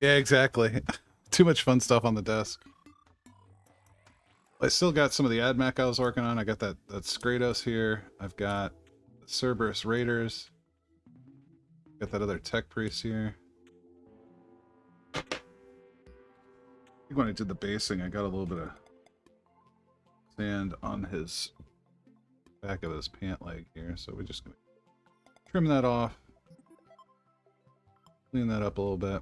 Yeah, exactly. Too much fun stuff on the desk. I still got some of the AdMech I was working on. I got that Skratos here. I've got the Cerberus Raiders. Got that other Tech Priest here. I think when I did the basing, I got a little bit of sand on his back of his pant leg here, so we're just gonna trim that off, clean that up a little bit.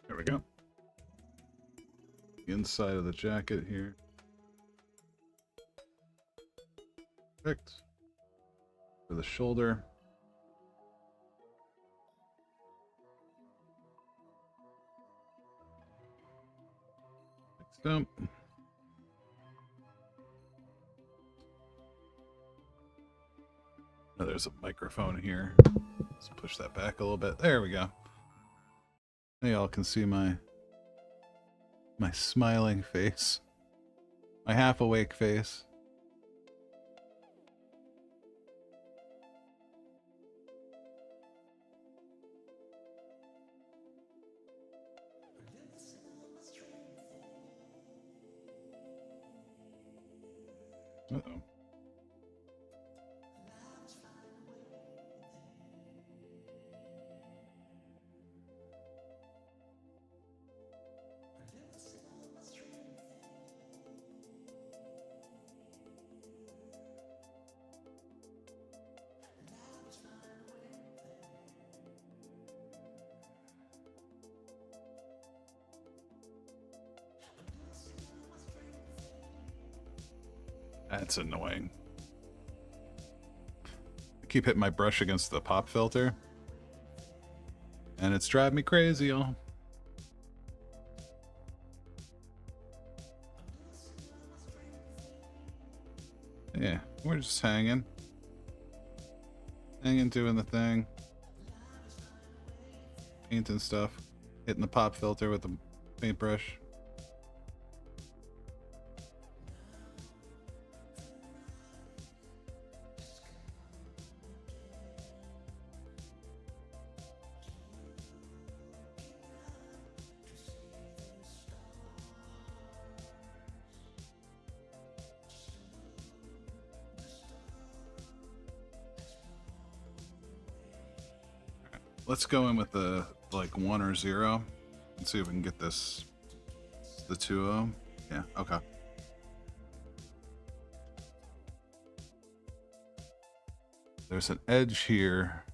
There we go. The inside of the jacket here. Perfect. For the shoulder. Next up. Oh, there's a microphone here. Let's push that back a little bit. There we go. Now y'all can see my smiling face. My half awake face. Uh-oh. That's annoying. I keep hitting my brush against the pop filter. And it's driving me crazy, y'all. Yeah, we're just hanging. Hanging, doing the thing. Painting stuff. Hitting the pop filter with the paintbrush. Let's go in with the like 1 or 0 and see if we can get this. The 2 of them. Yeah, okay. There's an edge here.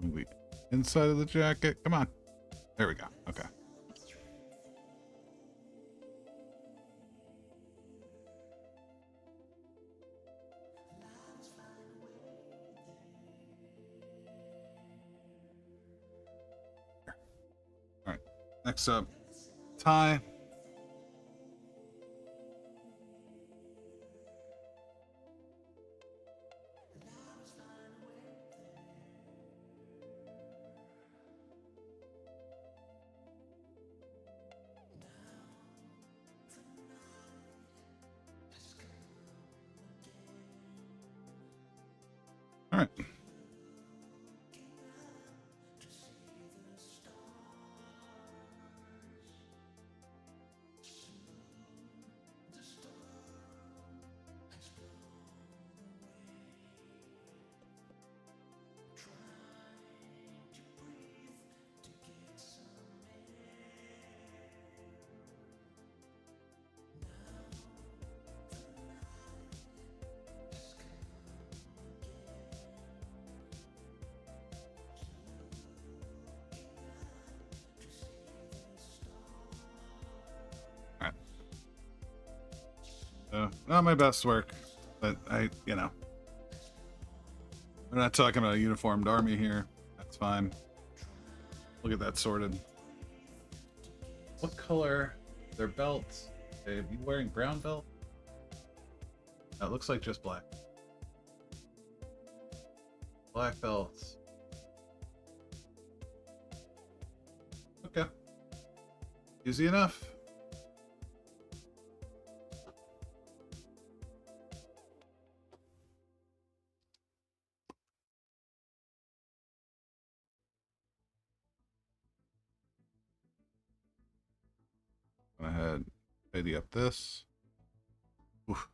Maybe inside of the jacket. Come on. There we go. Okay. All right. Next up, tie. All right. Not my best work, but you know, we're not talking about a uniformed army here. That's fine. We'll get that sorted. What color? Their belts? Are you wearing brown belt? No, it looks like just black. Black belts. Okay. Easy enough. Go ahead, tidy up this. Oof.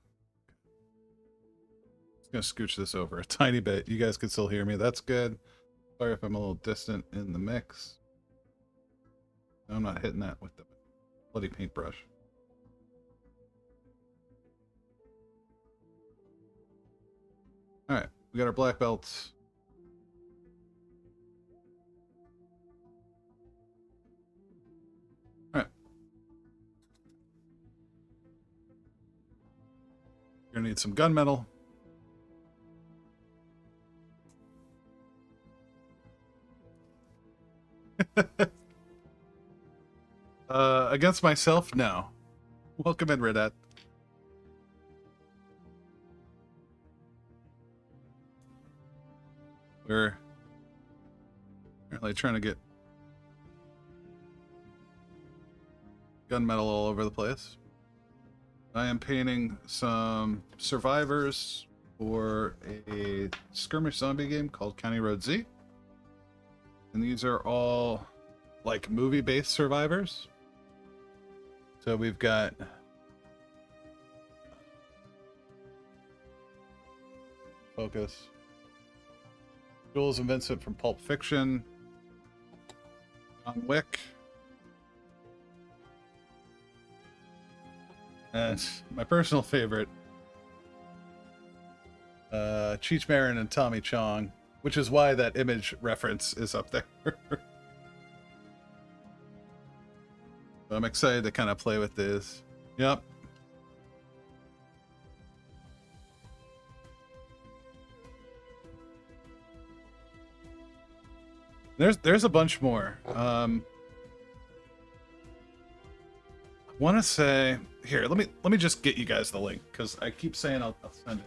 Just gonna scooch this over a tiny bit. You guys can still hear me. That's good. Sorry if I'm a little distant in the mix. No, I'm not hitting that with the bloody paintbrush. All right, we got our black belts. All right. You're gonna need some gunmetal. Against myself, no. Welcome in, Redat. We're apparently trying to get gunmetal all over the place. I am painting some survivors for a skirmish zombie game called County Road Z. And these are all like movie-based survivors. So we've got focus. Jules and Vincent from Pulp Fiction. John Wick. And my personal favorite, Cheech Marin and Tommy Chong, which is why that image reference is up there. So I'm excited to kind of play with this. Yep. There's a bunch more. want to say here. Let me just get you guys the link because I keep saying I'll send it.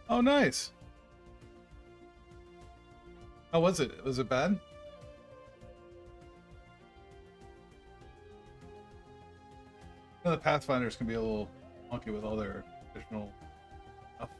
Oh, nice. How was it? Was it bad? The Pathfinders can be a little funky with all their additional stuff.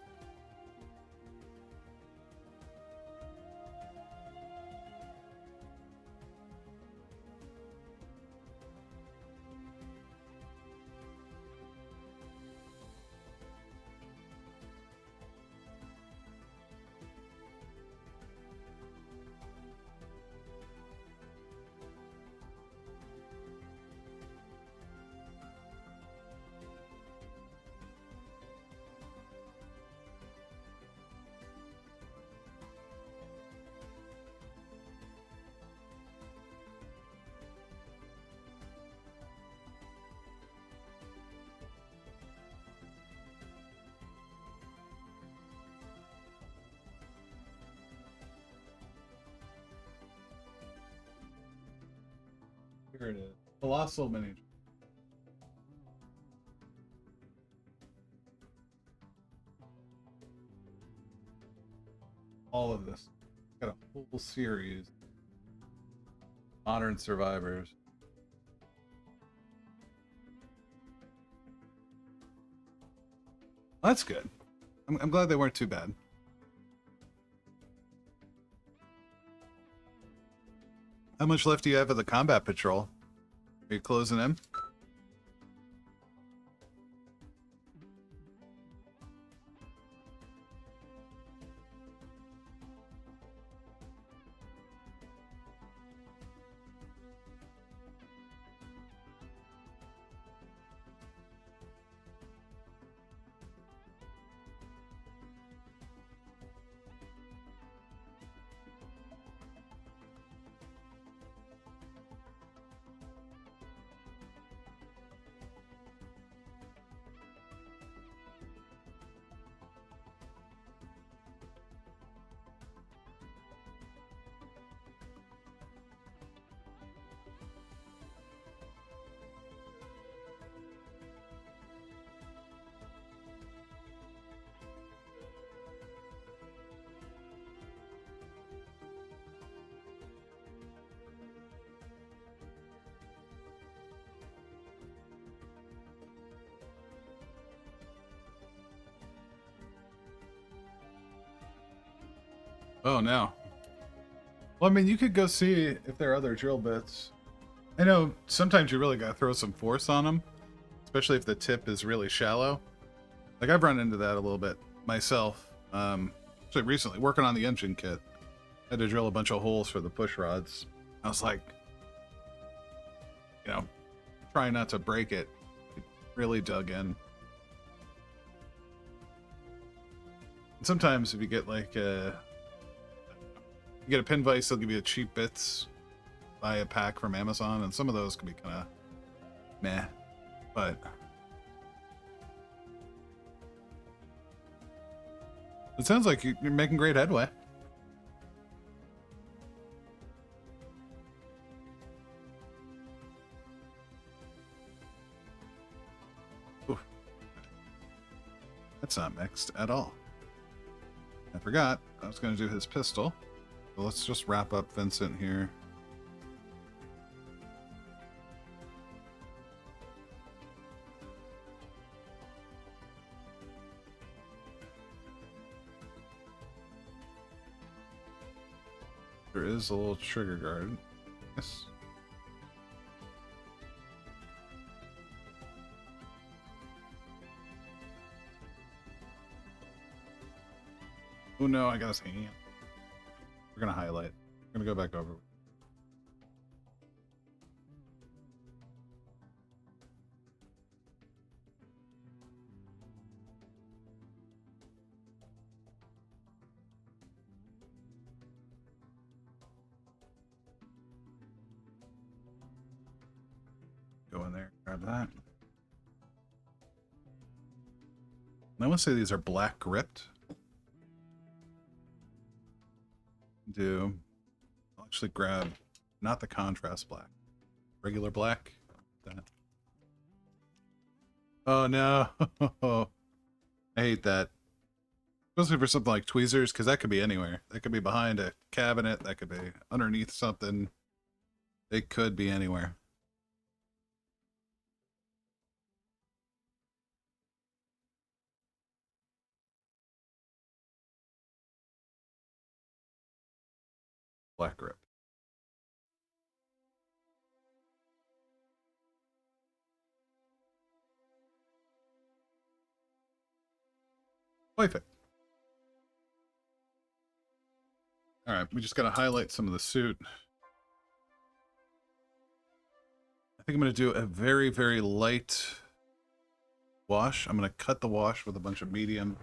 Here it is. Colossal miniature. All of this. Got a whole series. Modern Survivors. That's good. I'm glad they weren't too bad. How much left do you have of the combat patrol? Are you closing in? Oh no. Well, I mean, you could go see if there are other drill bits. I know sometimes you really gotta throw some force on them, especially if the tip is really shallow. Like I've run into that a little bit myself. So recently, working on the engine kit, I had to drill a bunch of holes for the push rods. I was like, you know, trying not to break it. It really dug in. And sometimes if you get like you get a pin vise, they'll give you cheap bits. Buy a pack from Amazon, and some of those can be kind of meh. But it sounds like you're making great headway. Ooh. That's not mixed at all. I forgot. I was going to do his pistol. So let's just wrap up Vincent here. There is a little trigger guard. Yes. Oh no, I got his hand. We're gonna highlight. We're gonna go back over. grab that. I want to say these are black gripped. I'll actually grab not the contrast black, regular black. That. Oh no, I hate that. Especially for something like tweezers, because that could be anywhere. That could be behind a cabinet. That could be underneath something. They could be anywhere. Black grip. Wife it. All right, we just got to highlight some of the suit. I think I'm going to do a very, very light wash. I'm going to cut the wash with a bunch of medium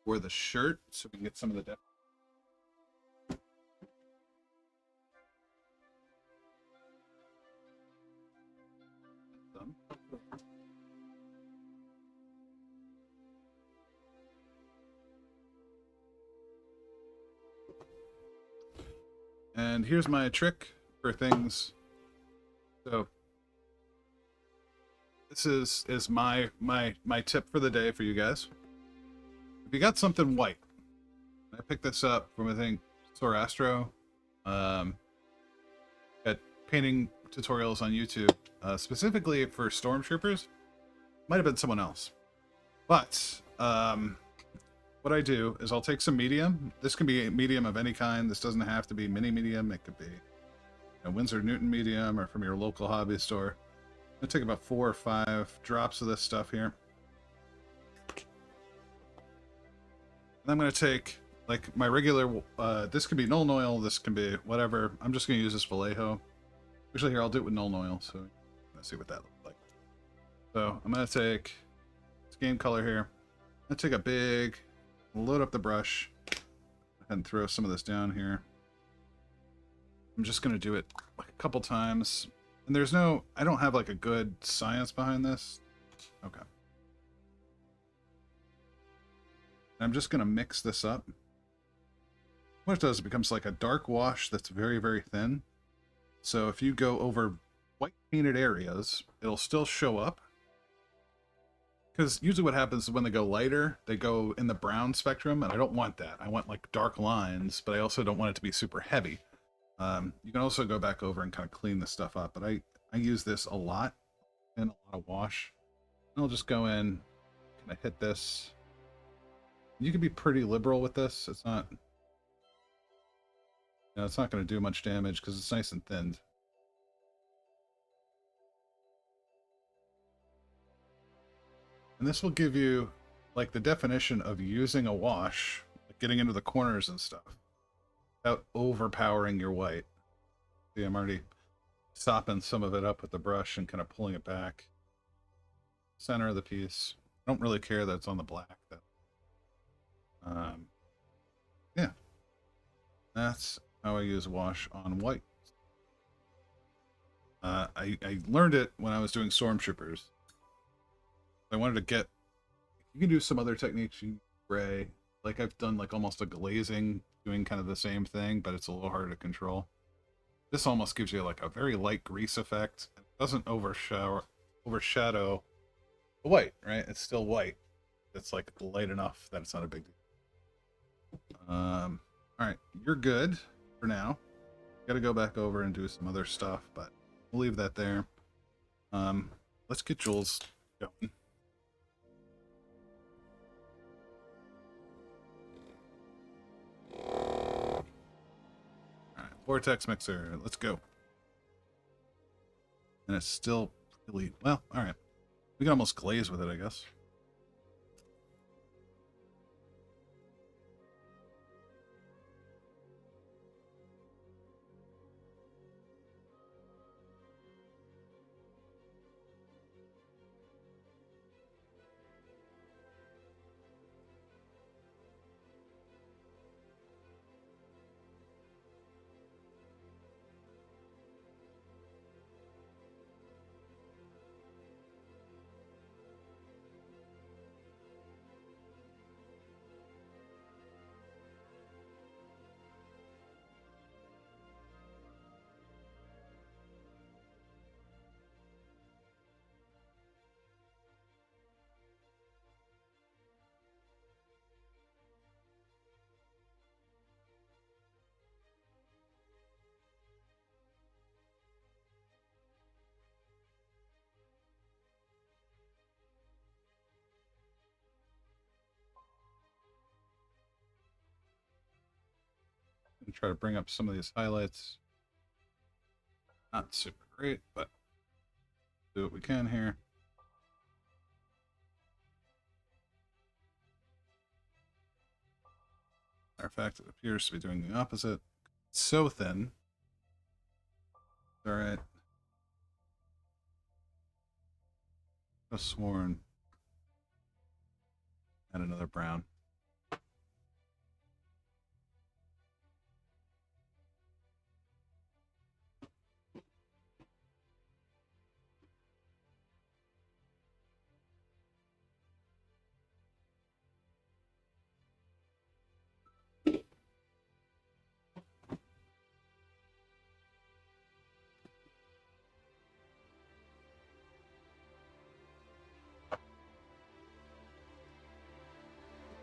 for the shirt so we can get some of the depth. And here's my trick for things. So this is my tip for the day for you guys. If you got something white, I picked this up from I think Sorastro. Got painting tutorials on YouTube, specifically for stormtroopers. Might have been someone else, but what I do is I'll take some medium. This can be a medium of any kind. This doesn't have to be mini medium. It could be a Winsor Newton medium or from your local hobby store. I'm gonna take about 4 or 5 drops of this stuff here. And I'm gonna take like my regular, this could be Nuln Oil, this can be whatever. I'm just gonna use this Vallejo. Usually here I'll do it with Nuln Oil, so let's see what that looks like. So I'm gonna take this game color here. I'm gonna take a big, load up the brush, and throw some of this down here. I'm just gonna do it like a couple times. And there's no, I don't have like a good science behind this. Okay. I'm just gonna mix this up. What it does, it becomes like a dark wash that's very, very thin. So if you go over white painted areas, it'll still show up. Because usually what happens is when they go lighter, they go in the brown spectrum, and I don't want that. I want like dark lines, but I also don't want it to be super heavy. You can also go back over and kind of clean this stuff up, but I use this a lot in a lot of wash. And I'll just go in, kind of hit this. You can be pretty liberal with this. It's not, it's not going to do much damage because it's nice and thinned. And this will give you like the definition of using a wash, like getting into the corners and stuff, without overpowering your white. See, I'm already sopping some of it up with the brush and kind of pulling it back. Center of the piece. I don't really care that it's on the black though. Yeah, that's how I use wash on white. I learned it when I was doing stormtroopers. I wanted to get. You can do some other techniques. You gray, like I've done, like almost a glazing, doing kind of the same thing, but it's a little harder to control. This almost gives you like a very light grease effect. It doesn't overshadow the white, right? It's still white. It's like light enough that it's not a big deal. All right, you're good for now. Got to go back over and do some other stuff, but we'll leave that there. Let's get Jules going. All right, Vortex Mixer, let's go. And it's still really, well, all right. We can almost glaze with it, I guess. and try to bring up some of these highlights. Not super great, but do what we can here. Matter of fact, it appears to be doing the opposite. It's so thin. All right. I've sworn. Add another brown.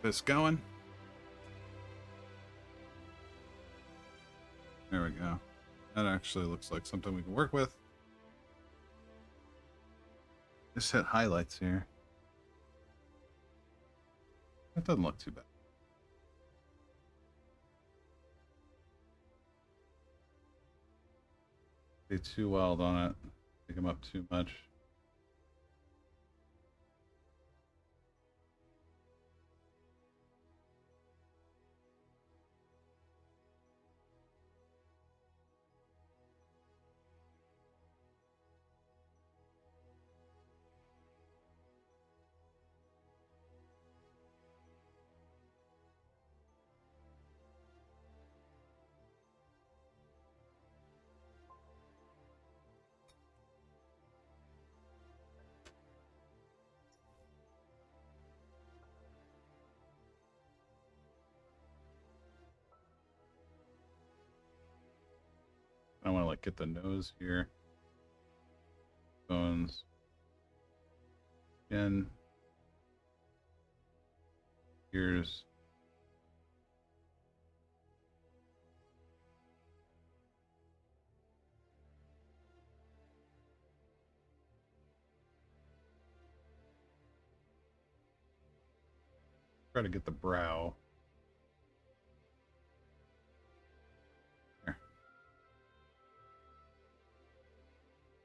This going. There we go. That actually looks like something we can work with. Just hit highlights here. That doesn't look too bad. Stay too wild on it. Pick them up too much. I want to like get the nose here. Bones. Chin. Ears. Try to get the brow. There.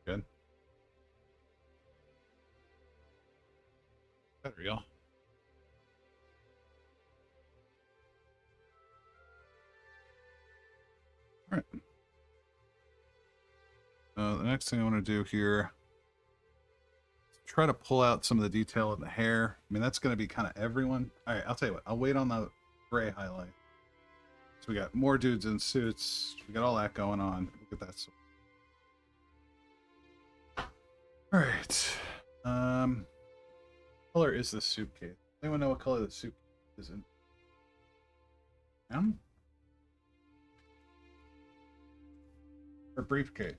Good. Better, y'all. All right. The next thing I want to do here, try to pull out some of the detail in the hair. I mean, that's going to be kind of everyone. All right, I'll tell you what. I'll wait on the gray highlight. So we got more dudes in suits. We got all that going on. Look at that. All right. Color is the suitcase? Anyone know what color the suitcase is in? Brown? Or briefcase?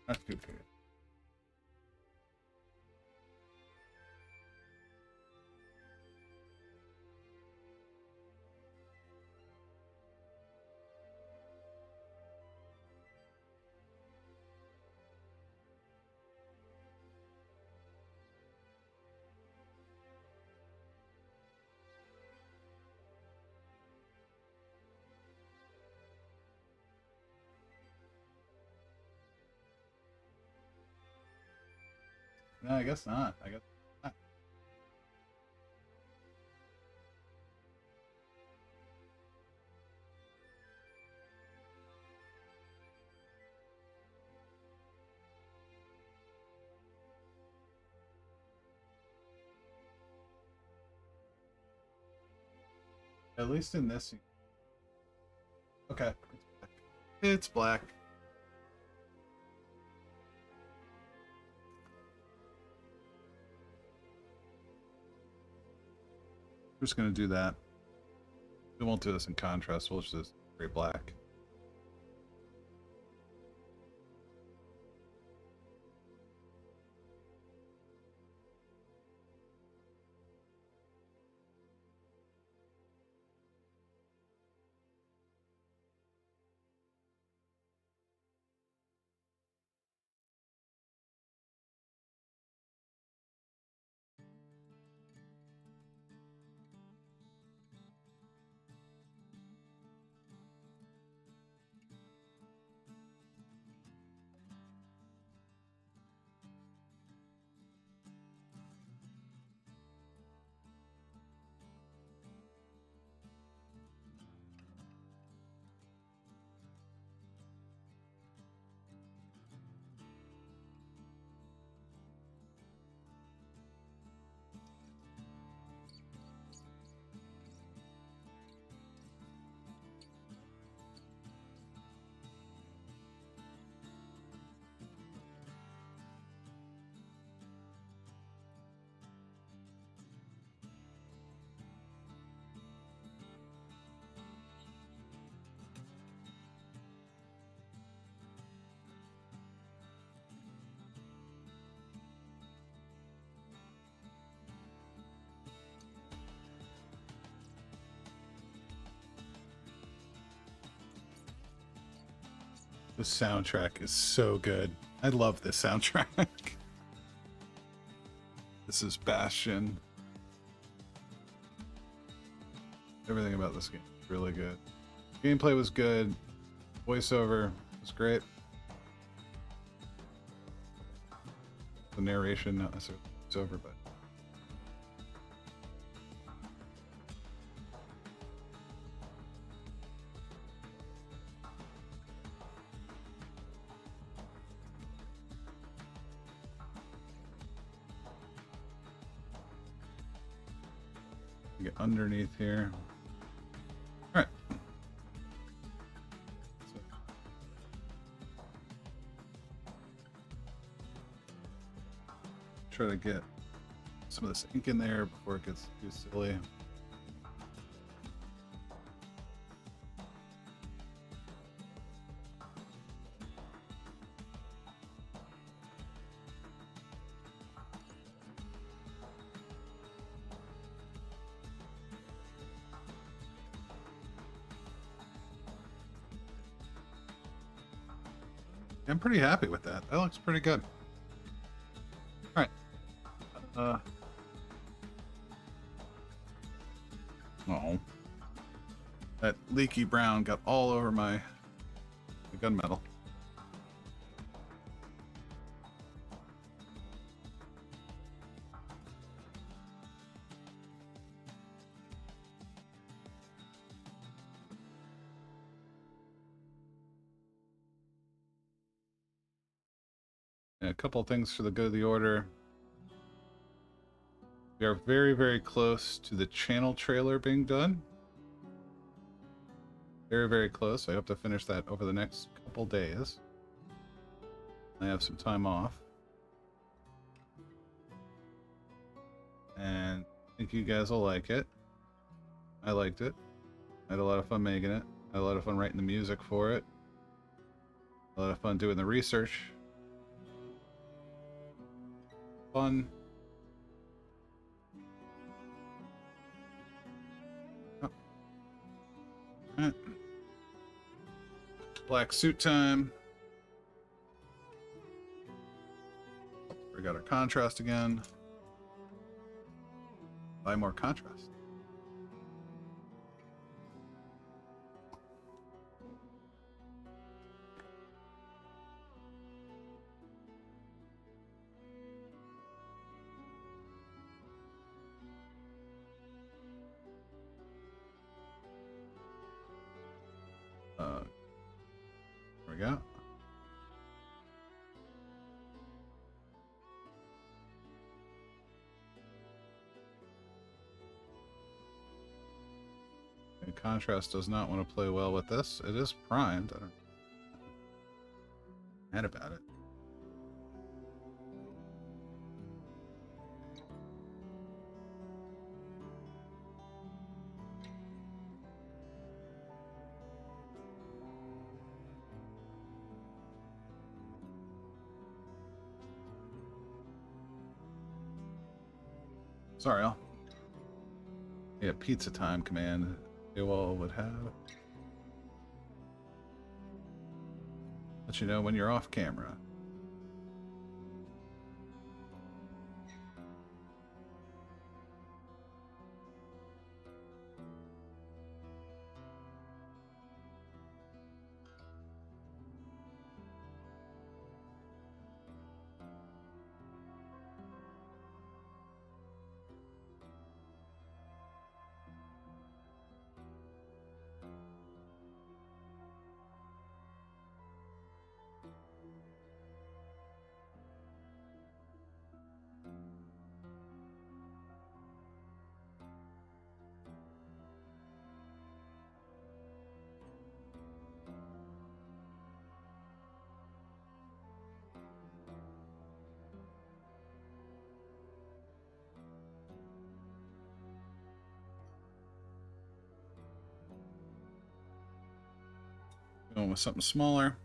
Not suitcase. No, I guess not. I guess not. At least in this. Okay. It's black. We're just going to do that. We won't do this in contrast. We'll just straight black. The soundtrack is so good. I love this soundtrack. This is Bastion. Everything about this game is really good. Gameplay was good. Voiceover was great. The narration, not necessarily voiceover, but get underneath here. All right. So, try to get some of this ink in there before it gets too silly. I'm pretty happy with that. That looks pretty good. All right. Oh, that leaky brown got all over my gunmetal. And a couple of things for the good of the order. We are very, very close to the channel trailer being done. Very, very close. I hope to finish that over the next couple days. I have some time off. And I think you guys will like it. I liked it. I had a lot of fun making it. I had a lot of fun writing the music for it. A lot of fun doing the research. Fun. Oh. All right. Black suit time. We got our contrast again. Buy more contrast. There we go. And contrast does not want to play well with this. It is primed. I don't know. Mad about it. Sorry, I'll... Yeah, pizza time command you all would have. Let you know when you're off camera. Going with something smaller.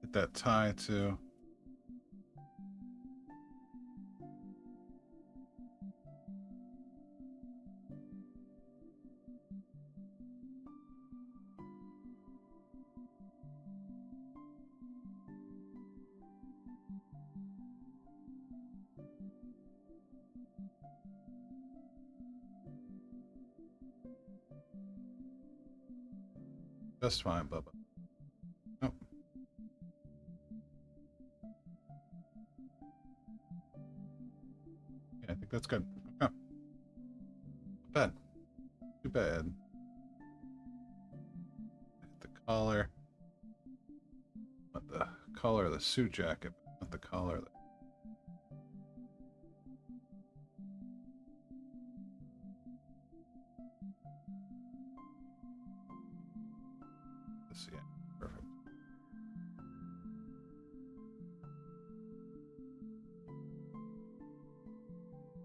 Get that tie too. Just fine, Bubba. Oh. Yeah, I think that's good. Okay. Bad. Too bad. Hit the collar. Not the collar of the suit jacket, not the collar of the... Let's see. Perfect.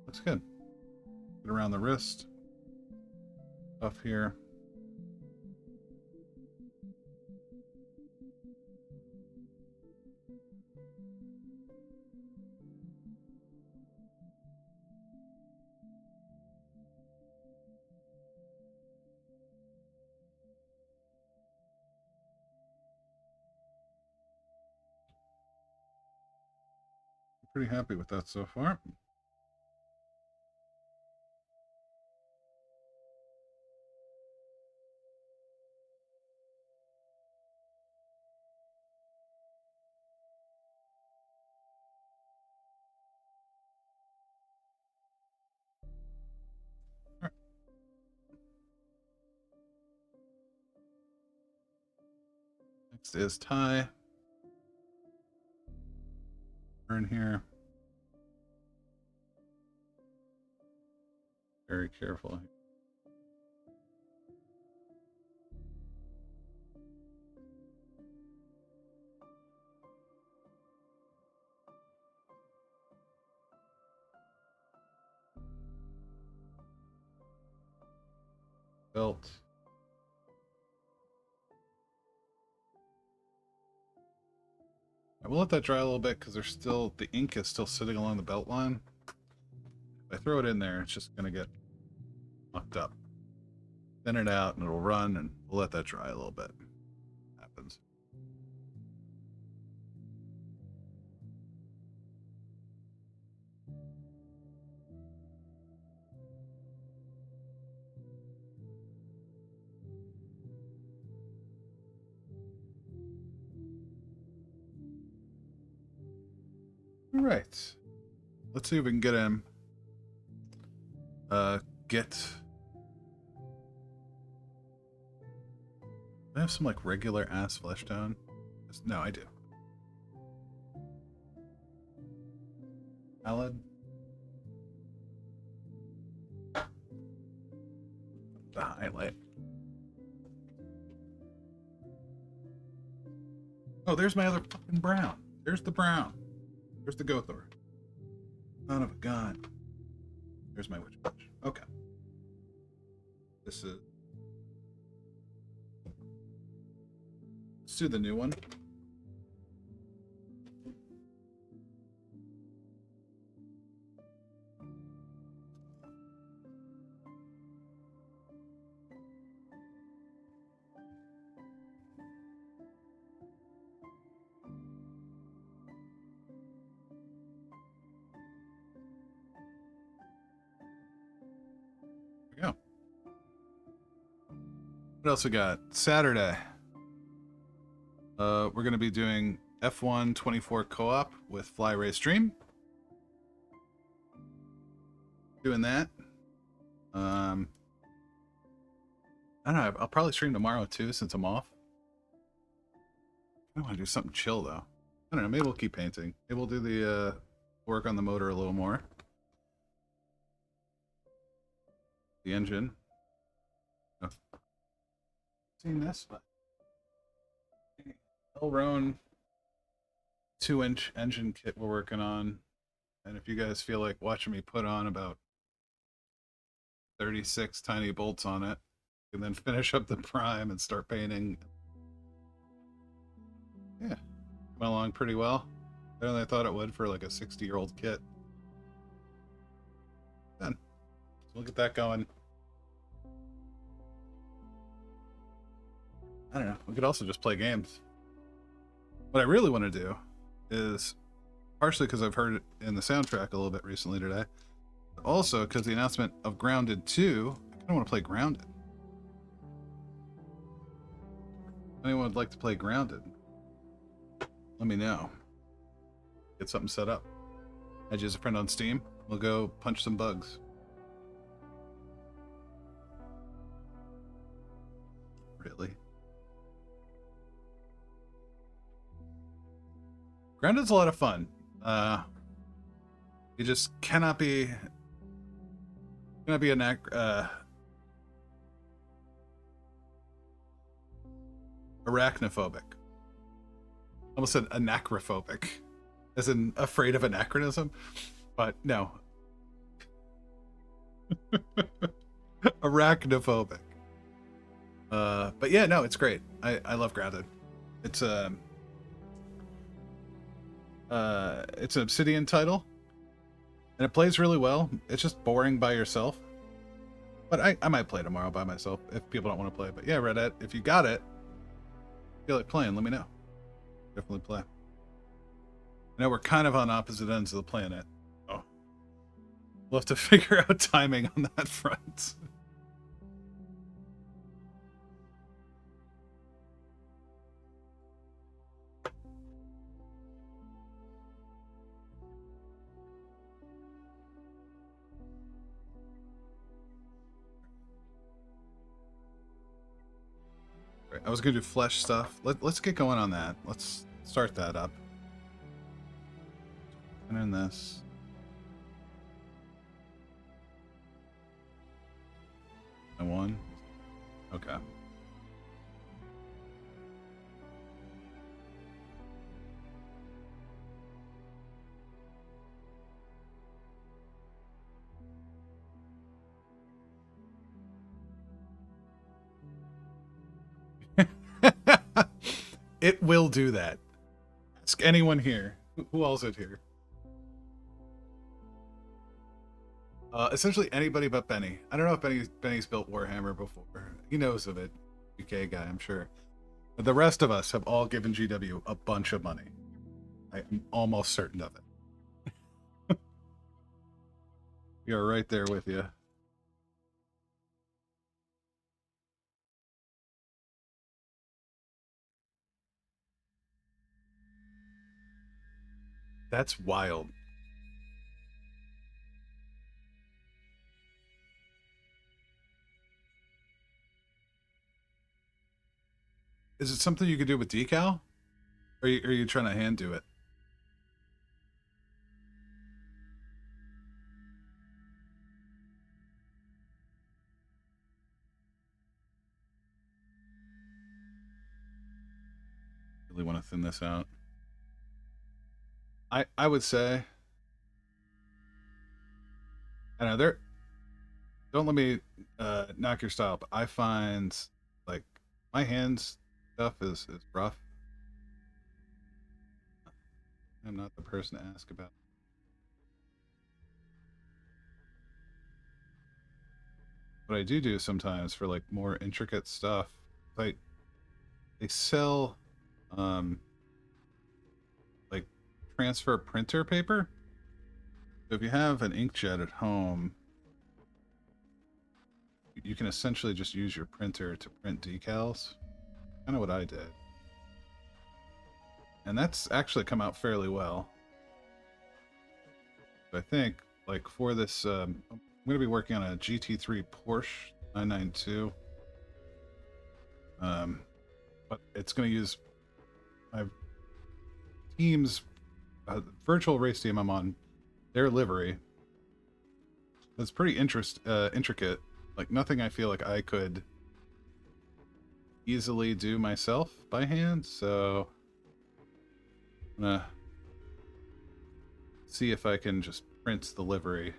Looks good. Get around the wrist. Up here. Pretty happy with that so far. All right. Next is tie. Turn here. Very careful. Belt. I will let that dry a little bit because there's still, the ink is still sitting along the belt line. If I throw it in there, it's just going to get mucked up. Thin it out and it'll run, and we'll let that dry a little bit. Happens. All right. Let's see if we can get him. Get. I have some like regular ass flesh tone. No, I do. Salad. The highlight. Oh, there's my other fucking brown. There's the brown. There's the Gothor. Son of a gun. There's my witch punch. Okay. This is. Let's do the new one. There we go. What else we got? Saturday. We're going to be doing F1 24 co-op with Fly Race Dream. Doing that. I don't know. I'll probably stream tomorrow too, since I'm off. I want to do something chill though. I don't know. Maybe we'll keep painting. Maybe we'll do the work on the motor a little more. The engine. Oh. Seen this, but Elrone 2-inch engine kit we're working on, and if you guys feel like watching me put on about 36 tiny bolts on it, and then finish up the prime and start painting. Yeah, went along pretty well. Better than I thought it would for like a 60-year-old kit. Done. So we'll get that going. I don't know. We could also just play games. What I really want to do is, partially because I've heard it in the soundtrack a little bit recently today, but also because the announcement of Grounded 2, I kind of want to play Grounded. Anyone would like to play Grounded? Let me know. Get something set up. Add you as a friend on Steam. We'll go punch some bugs. Really? Grounded's a lot of fun. You just cannot be arachnophobic. Almost said anachrophobic, as in afraid of anachronism, but no. Arachnophobic. But yeah, no, it's great. I love Grounded. It's an Obsidian title, and it plays really well. It's just boring by yourself, but I might play tomorrow by myself if people don't want to play. But yeah, Red Hat, if you got it, feel like playing, let me know. Definitely play. I know we're kind of on opposite ends of the planet. Oh, we'll have to figure out timing on that front. I was gonna do flesh stuff. Let's get going on that. Let's start that up. And then this. And one. Okay. It will do that. Ask anyone here. Who else is here? Essentially anybody but Benny. I don't know if Benny's built Warhammer before. He knows of it. UK guy, I'm sure. But the rest of us have all given GW a bunch of money. I'm almost certain of it. We are right there with you. That's wild. Is it something you could do with decal? Or are you trying to hand do it? Really want to thin this out. I would say, I know there. Don't let me knock your style, but I find like my hands stuff is rough. I'm not the person to ask about. What I do sometimes for like more intricate stuff, like they sell like transfer printer paper. So if you have an inkjet at home, you can essentially just use your printer to print decals. Kind of what I did. And that's actually come out fairly well. I think, like, for this, I'm going to be working on a GT3 Porsche 992. But it's going to use my team's virtual race team I'm on, their livery. It's pretty intricate. Like nothing I feel like I could easily do myself by hand, so I'm gonna see if I can just print the livery.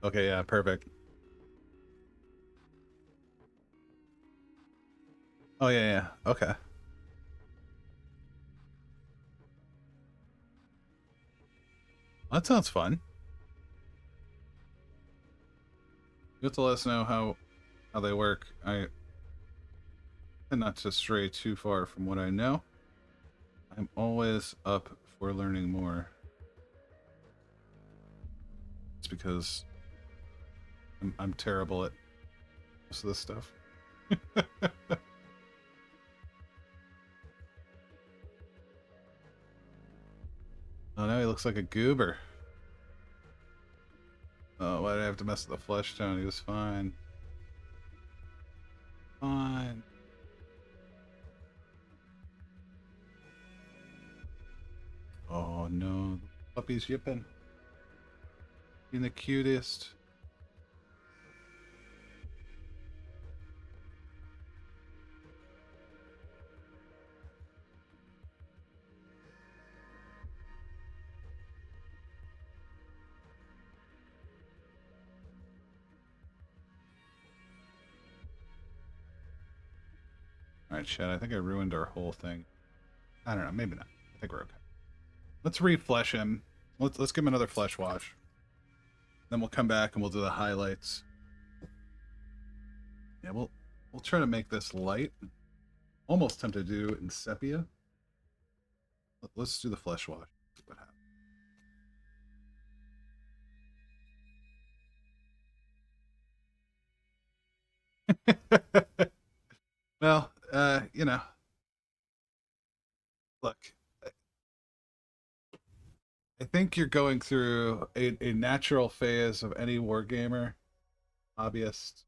Okay, yeah, perfect. Oh yeah, yeah. Okay. That sounds fun. You have to let us know how they work. I tend not to stray too far from what I know. I'm always up for learning more. It's because I'm terrible at most of this stuff. Oh, now he looks like a goober. Oh, why did I have to mess with the flesh tone? He was fine. Fine. Oh no, the puppy's yipping. Being the cutest. Alright, Chad, I think I ruined our whole thing. I don't know, maybe not. I think we're okay. Let's reflesh him. Let's give him another flesh wash. Then we'll come back and we'll do the highlights. Yeah, we'll try to make this light. Almost tempted to do it in sepia. Let's do the flesh wash. What happens? Well, you know, look, I think you're going through a natural phase of any wargamer, hobbyist.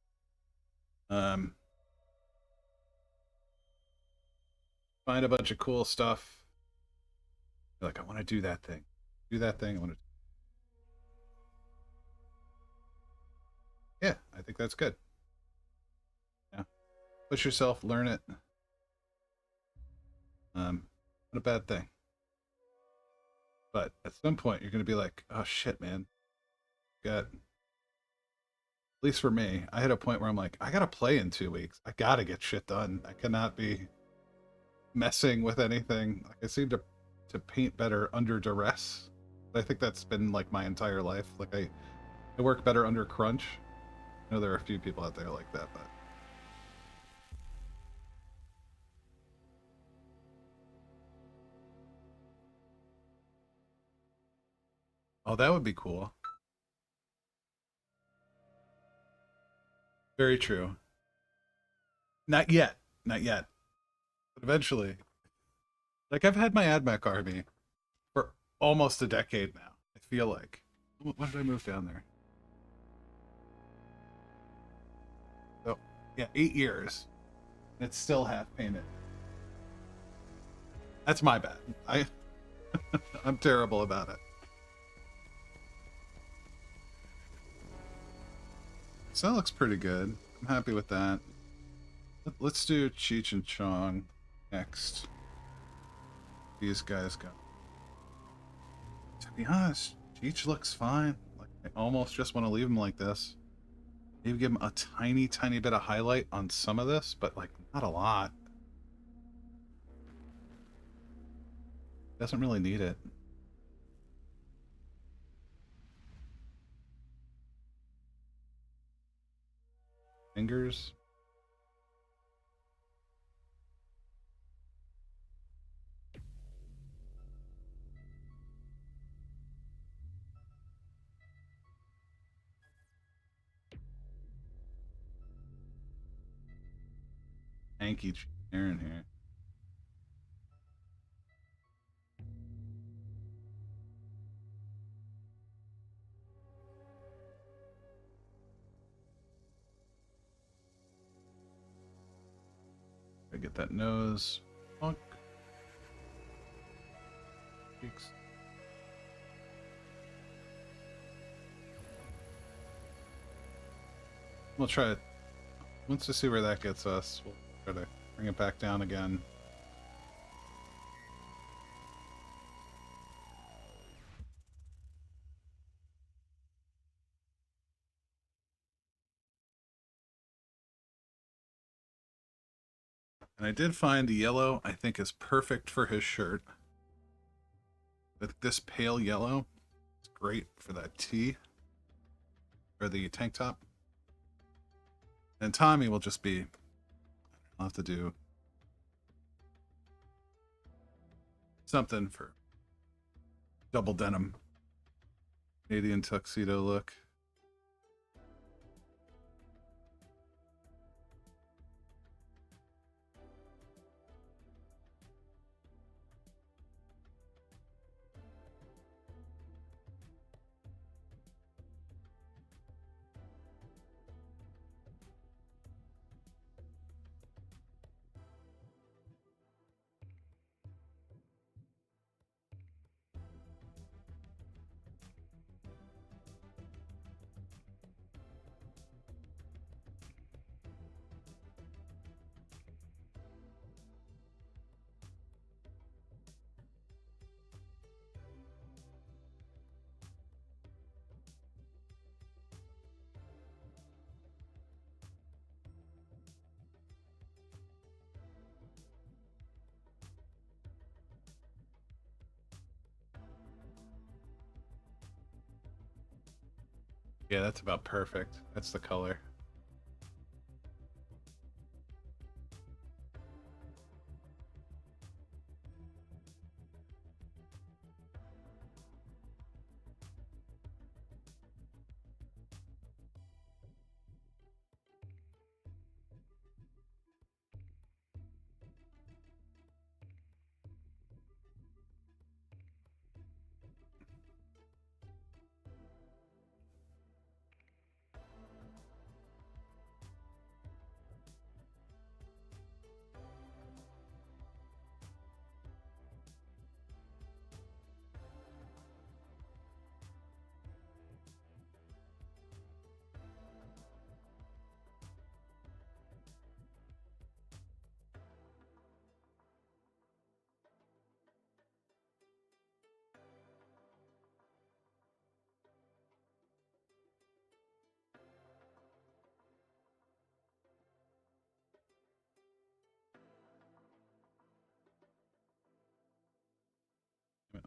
Um, find a bunch of cool stuff. You're like, I want to do that thing. Do that thing. I want to. Yeah, I think that's good. Yeah, push yourself, learn it. Not a bad thing. But at some point, you're going to be like, oh shit, man. Got, at least for me, I had a point where I'm like, I got to play in 2 weeks. I got to get shit done. I cannot be messing with anything. Like, I seem to paint better under duress. I think that's been like my entire life. Like, I work better under crunch. I know there are a few people out there like that, but. Oh, that would be cool. Very true. Not yet. Not yet. But eventually. Like, I've had my AdMech army for almost a decade now. I feel like. When did I move down there? Oh, yeah, 8 years. It's still half painted. That's my bad. I'm terrible about it. So that looks pretty good. I'm happy with that. Let's do Cheech and Chong next. These guys go. To be honest, Cheech looks fine. Like, I almost just want to leave him like this. Maybe give him a tiny, tiny bit of highlight on some of this, but like not a lot. Doesn't really need it. Fingers. Hanky Aaron here. to get that nose. Plunk. Cheeks. We'll try it. Once to see where that gets us, we'll try to bring it back down again. And I did find the yellow I think is perfect for his shirt. This pale yellow is great for that tee or the tank top. And Tommy will just be, I'll have to do something for double denim Canadian tuxedo look. Yeah, that's about perfect. That's the color.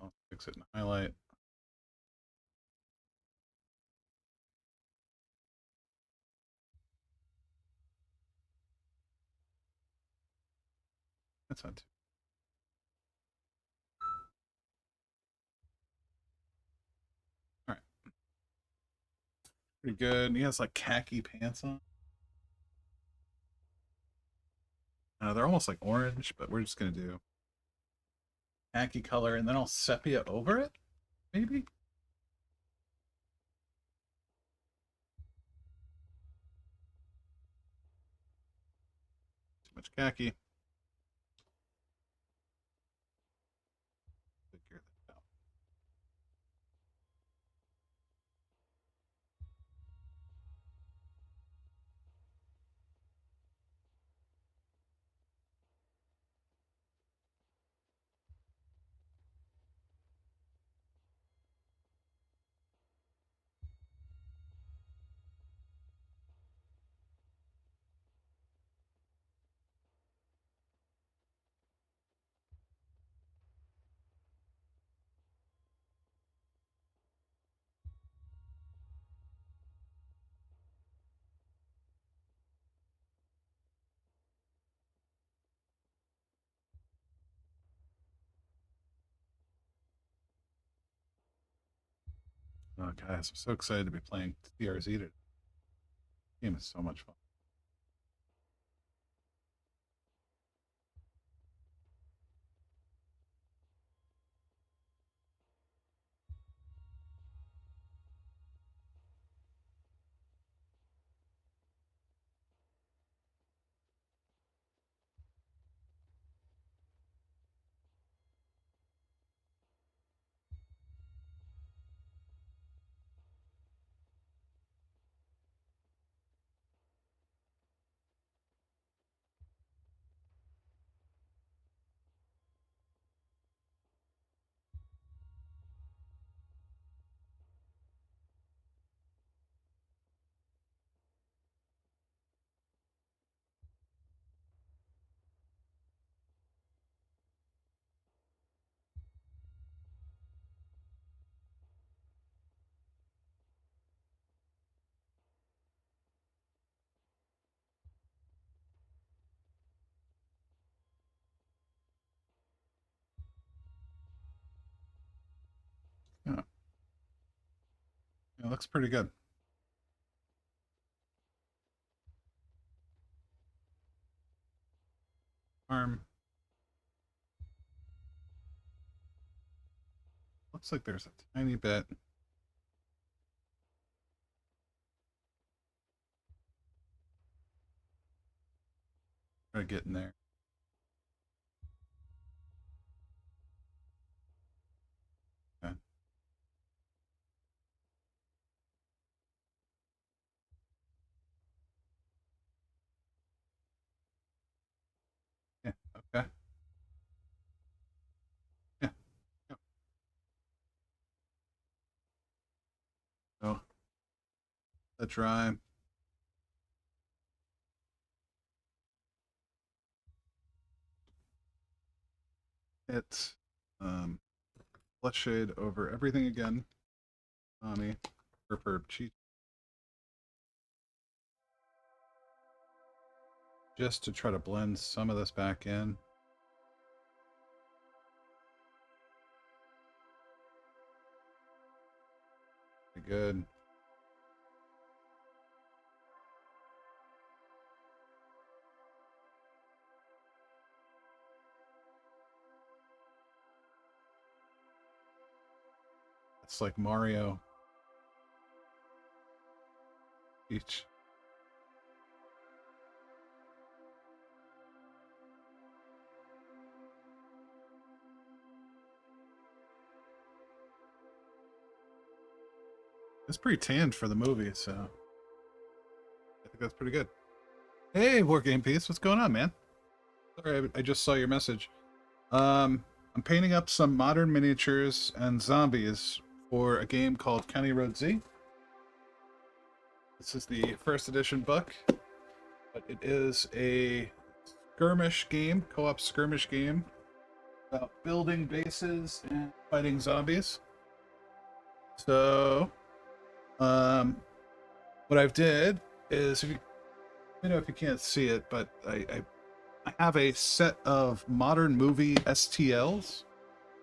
I'll fix it and highlight. That's not too. All right. Pretty good. He has like khaki pants on. They're almost like orange, but we're just gonna do khaki color, and then I'll sepia over it, maybe. Too much khaki. Figure that out. Oh guys, I'm so excited to be playing TRZ today. The game is so much fun. It looks pretty good. Arm. Looks like there's a tiny bit. Try to get in there. Okay. Yeah. Okay. Yeah. Yeah. So let dry. Hit flesh shade over everything again. Tommy. Herb cheat. Just to try to blend some of this back in. Pretty good. It's like Mario. Each. It's pretty tanned for the movie, so I think that's pretty good. Hey, War Game Piece, what's going on, man? Sorry, I just saw your message. I'm painting up some modern miniatures and zombies for a game called County Road Z. This is the first edition book, but it is a skirmish game, co-op skirmish game about building bases and fighting zombies. So, what I've did is, if you, I know if you can't see it, but I have a set of modern movie STLs.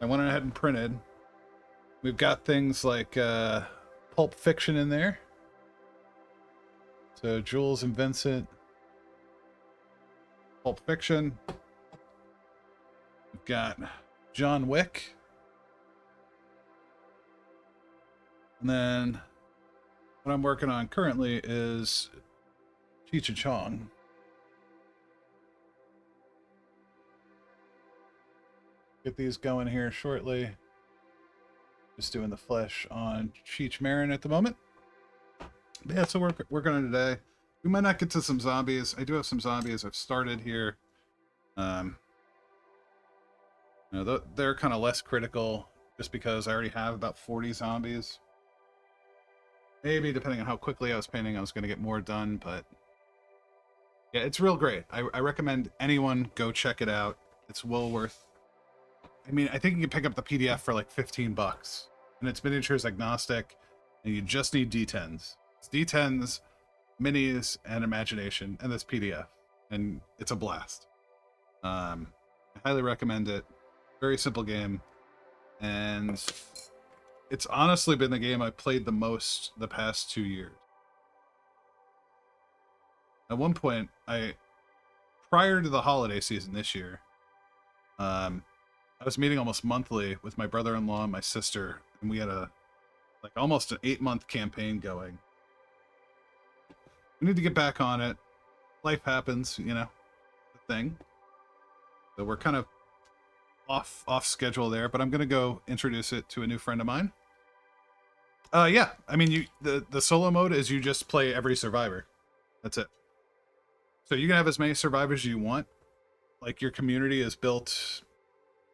I went ahead and printed. We've got things like Pulp Fiction in there. So Jules and Vincent, Pulp Fiction. We've got John Wick. And then what I'm working on currently is Cheech and Chong. Get these going here shortly. Just doing the flesh on Cheech Marin at the moment. But yeah, so we're working on today. We might not get to some zombies. I do have some zombies I've started here. You know, they're kind of less critical just because I already have about 40 zombies. Maybe depending on how quickly I was painting, I was going to get more done, but yeah, it's real great. I recommend anyone go check it out. It's well worth. I mean, I think you can pick up the PDF for like 15 bucks, and it's miniatures agnostic, and you just need D10s. It's D10s, minis, and imagination, and this PDF, and it's a blast. I highly recommend it. Very simple game, and it's honestly been the game I played the most the past 2 years. At one point, prior to the holiday season this year, I was meeting almost monthly with my brother-in-law and my sister, and we had almost an 8-month campaign going. We need to get back on it. Life happens, you know, the thing. So we're kind of off schedule there, but I'm gonna go introduce it to a new friend of mine. Yeah, I mean, the solo mode is you just play every survivor. That's it. So you can have as many survivors as you want. Like, your community is built.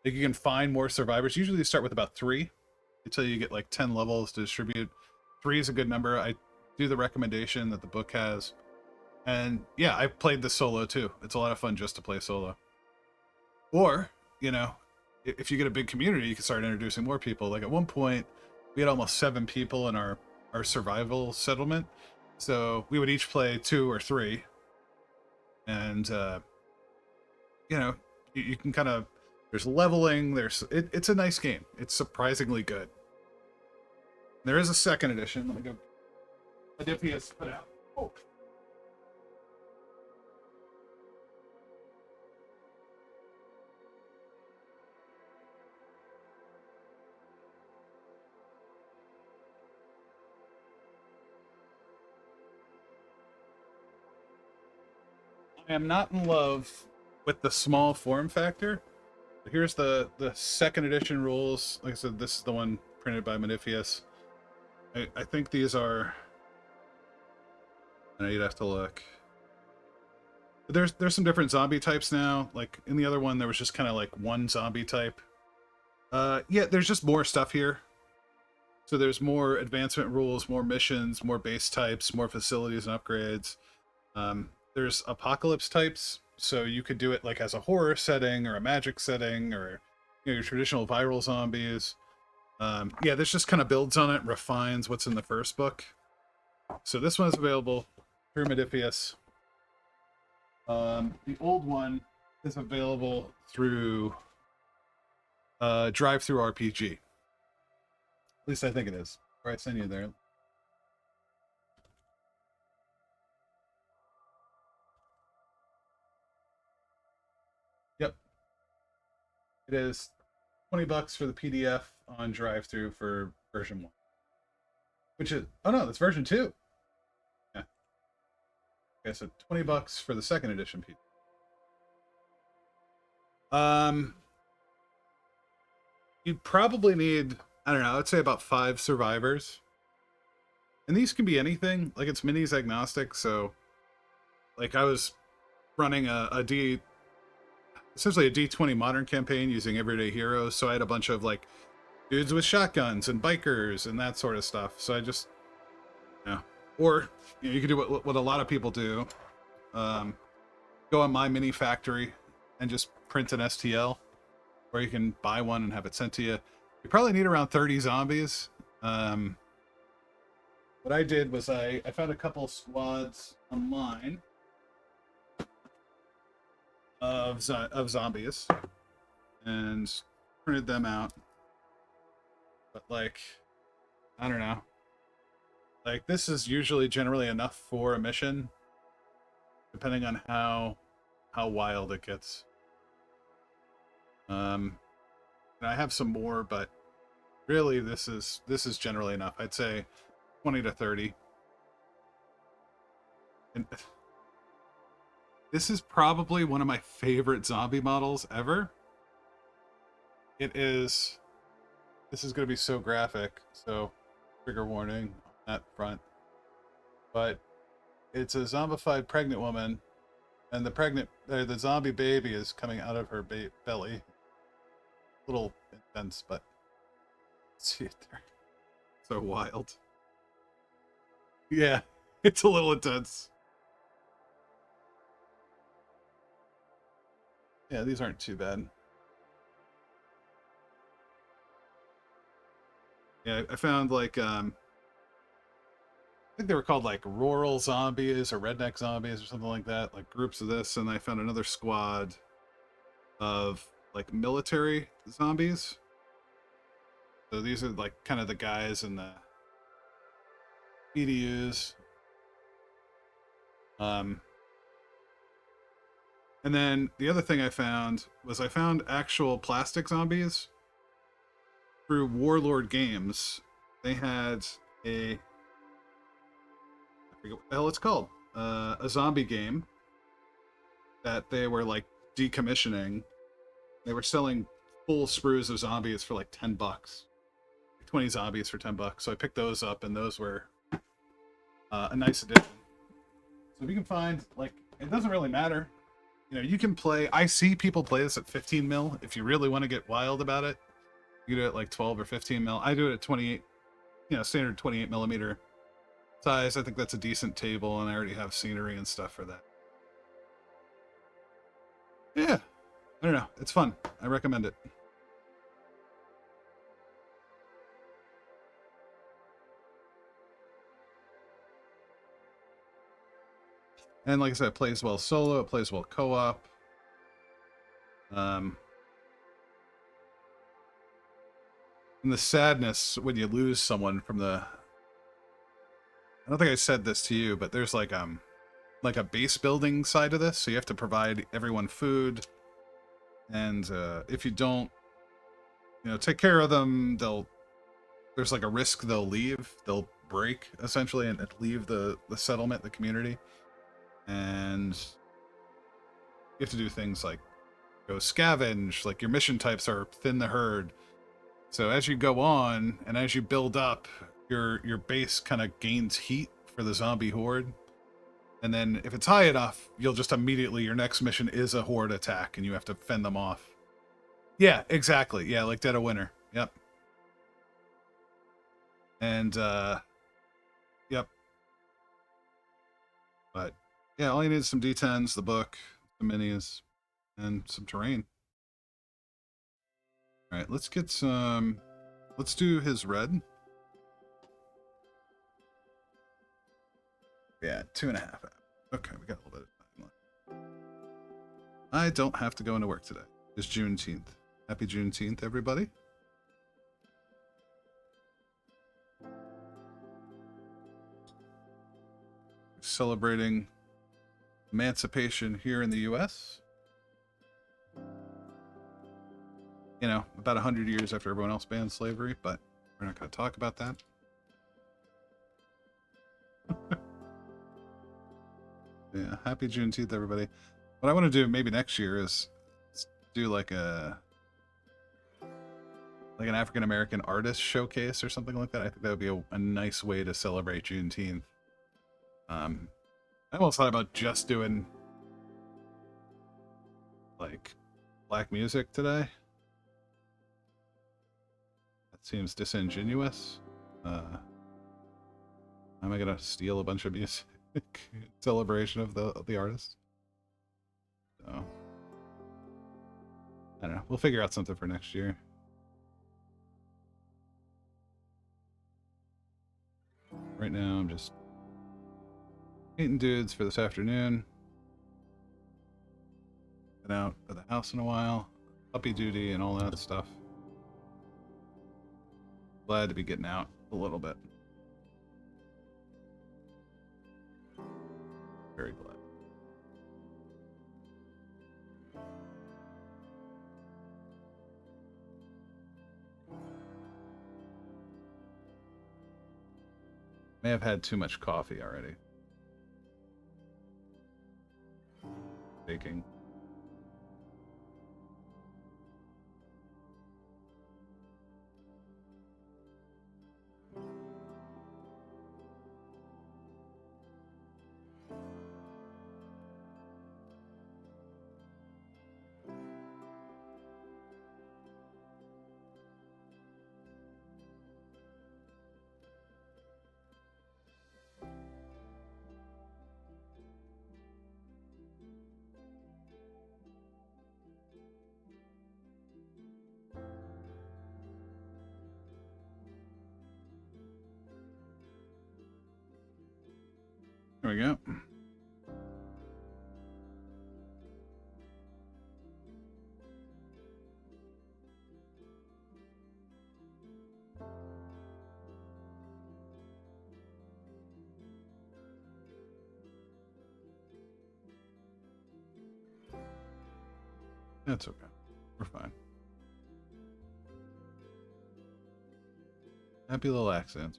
Like, you can find more survivors. Usually you start with about 3 until you get like 10 levels to distribute. 3 is a good number. I do the recommendation that the book has. And yeah, I've played this solo too. It's a lot of fun just to play solo. Or, you know, if you get a big community, you can start introducing more people. Like, at one point, we had almost 7 people in our survival settlement. So we would each play 2 or 3. And, you know, you can kind of, there's leveling, it's a nice game. It's surprisingly good. There is a second edition. Let me go. Modiphius put out. Oh. I am not in love with the small form factor. Here's the second edition rules. Like I said, this is the one printed by Modiphius. I think these are. I know you'd have to look. But there's some different zombie types now. Like in the other one, there was just kind of like one zombie type. Yeah, there's just more stuff here. So there's more advancement rules, more missions, more base types, more facilities and upgrades. There's apocalypse types, so you could do it like as a horror setting or a magic setting or your traditional viral zombies. Yeah, this just kind of builds on it, refines what's in the first book. So this one is available through Modiphius. The old one is available through DriveThruRPG. At least I think it is. Or I send you there. Yep. It is $20 for the PDF on DriveThru for version 1. Which is, oh no, that's version 2. Yeah. Okay, so $20 for the second edition PDF. You'd probably need, I don't know, I'd say about 5 survivors. And these can be anything. Like, it's minis agnostic, so like I was running essentially a D20 modern campaign using everyday heroes, so I had a bunch of like dudes with shotguns and bikers and that sort of stuff. So I just, or you could do what a lot of people do, go on My Mini Factory and just print an STL, or you can buy one and have it sent to you. You probably need around 30 zombies. What I did was I found a couple squads online of zombies and printed them out. But like, I don't know. Like, this is usually generally enough for a mission, depending on how wild it gets. And I have some more, but really this is generally enough. I'd say 20 to 30. And this is probably one of my favorite zombie models ever. It is. This is going to be so graphic, so trigger warning on that front. But it's a zombified pregnant woman, and the zombie baby is coming out of her belly. A little intense, but see it there. So wild. Yeah, it's a little intense. Yeah, these aren't too bad. Yeah, I found like I think they were called like rural zombies or redneck zombies or something like that, like groups of this, and I found another squad of like military zombies. So these are like kind of the guys in the EDUs. And then the other thing I found was I found actual plastic zombies through Warlord Games. They had I forget what the hell it's called, a zombie game that they were like decommissioning. They were selling full sprues of zombies for like $10, 20 zombies for $10. So I picked those up, and those were a nice addition. So if you can find, like, it doesn't really matter. You can play. I see people play this at 15 mil. If you really want to get wild about it, you do it like 12 or 15 mil. I do it at 28, standard 28 millimeter size. I think that's a decent table, and I already have scenery and stuff for that. Yeah, I don't know. It's fun. I recommend it. And like I said, it plays well solo. It plays well co-op. and the sadness when you lose someone from the. I don't think I said this to you, but there's like a base building side of this, so you have to provide everyone food, and if you don't, take care of them, there's like a risk they'll leave, they'll break essentially and leave the settlement, the community, and you have to do things like go scavenge. Like your mission types are thin the herd, so as you go on and as you build up, your base kind of gains heat for the zombie horde. And then if it's high enough, you'll just immediately, your next mission is a horde attack and you have to fend them off. Yeah, exactly. Yeah, like Dead of Winter. Yep. And, yep. But, yeah, all you need is some D10s, the book, the minis, and some terrain. Alright, let's get some... Let's do his red. Yeah, 2.5 hours. Okay, we got a little bit of time left. I don't have to go into work today. It's Juneteenth. Happy Juneteenth, everybody. Celebrating emancipation here in the U.S. About 100 years after everyone else banned slavery, but we're not going to talk about that. Yeah, happy Juneteenth, everybody. What I want to do maybe next year is do like an African American artist showcase or something like that. I think that would be a nice way to celebrate Juneteenth. I almost thought about just doing like black music today. That seems disingenuous. Am I gonna steal a bunch of music? Celebration of the artist. So I don't know. We'll figure out something for next year. Right now, I'm just meeting dudes for this afternoon. Been out of the house in a while. Puppy duty and all that stuff. Glad to be getting out a little bit. Very glad. May have had too much coffee already. Baking. There we go. That's okay. We're fine. Happy little accents.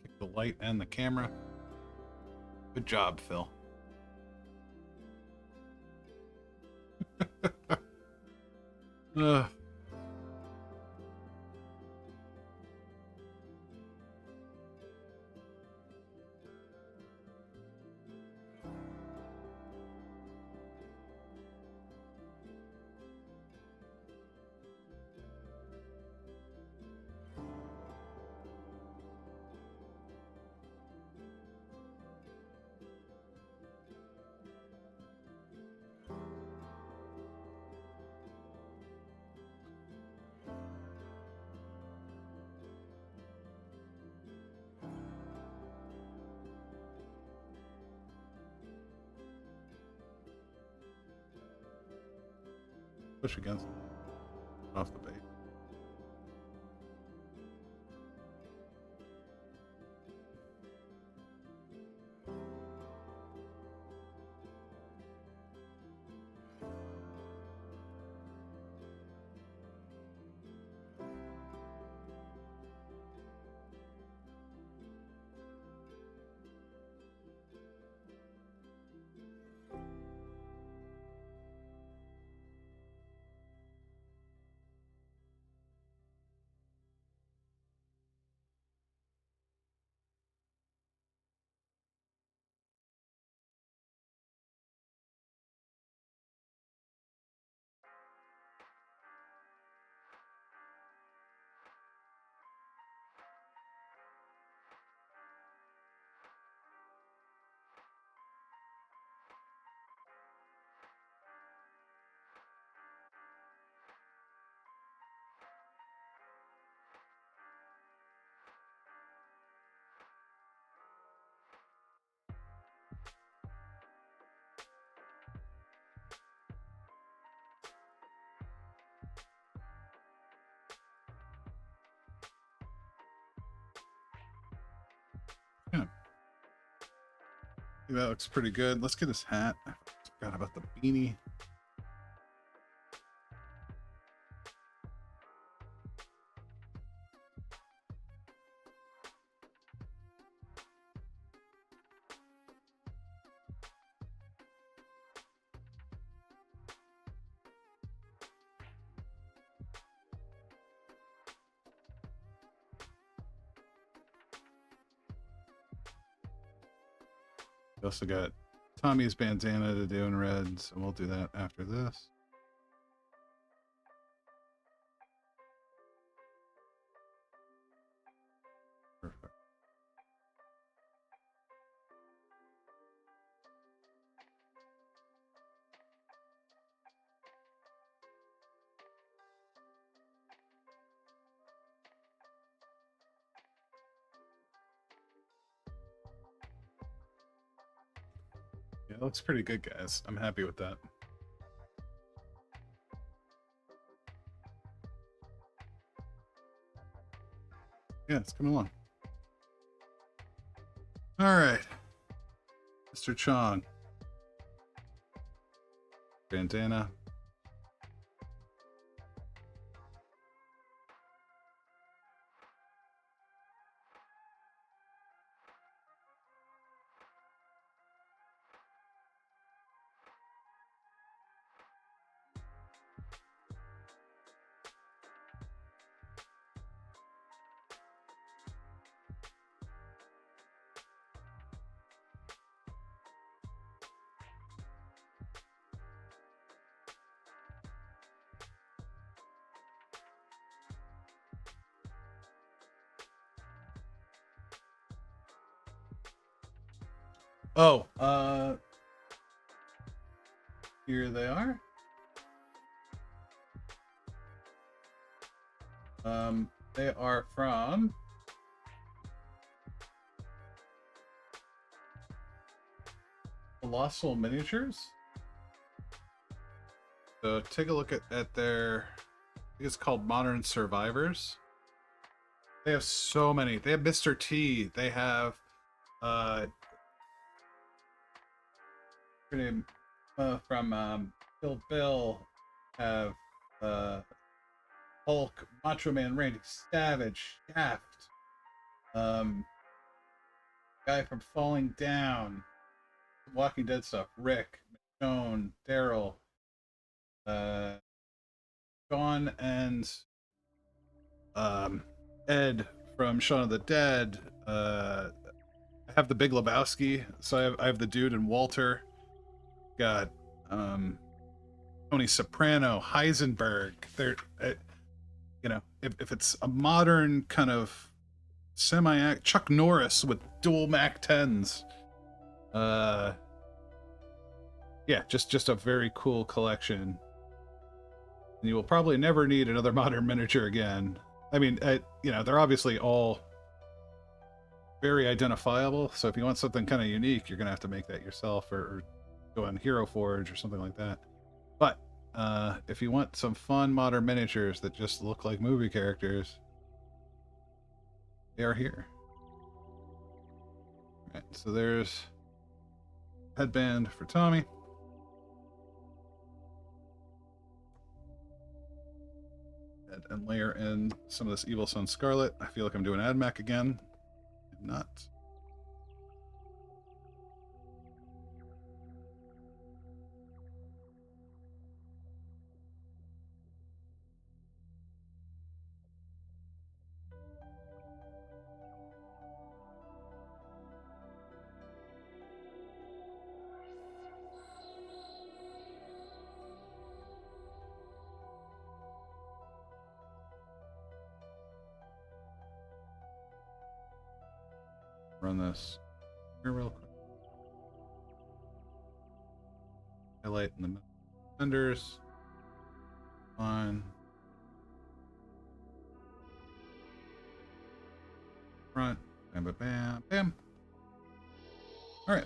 Kick the light and the camera. Good job, Phil. push against off the base. Yeah. That looks pretty good. Let's get his hat. I forgot about the beanie. We also got Tommy's bandana to do in red, so we'll do that after this. Perfect. Yeah, it looks pretty good, guys. I'm happy with that. Yeah, it's coming along. All right, Mr. Chong. Bandana. Oh, here they are. They are from Colossal Miniatures. So take a look at their, I think it's called Modern Survivors. They have so many. They have Mr. T. They have her name from Kill Bill. Have Hulk, Macho Man, Randy Savage, Shaft, guy from Falling Down, Walking Dead stuff, Rick, Michonne, Daryl, Sean, and Ed from Shaun of the Dead. I have the Big Lebowski, so I have the dude and Walter. Got Tony Soprano, Heisenberg. They're you know, if it's a modern kind of semi-act, Chuck Norris with dual Mac 10s. Yeah, just a very cool collection. And you will probably never need another modern miniature again. I mean, you know, they're obviously all very identifiable. So if you want something kind of unique, you're gonna have to make that yourself, or go on Hero Forge or something like that. But if you want some fun modern miniatures that just look like movie characters, they are here. All right, so there's headband for Tommy. And layer in some of this Evil Sun Scarlet. I feel like I'm doing AdMech again. I'm not. Run this here real quick. Highlight in the middle. Fenders. On. Front. Bam, bam, bam, bam. All right.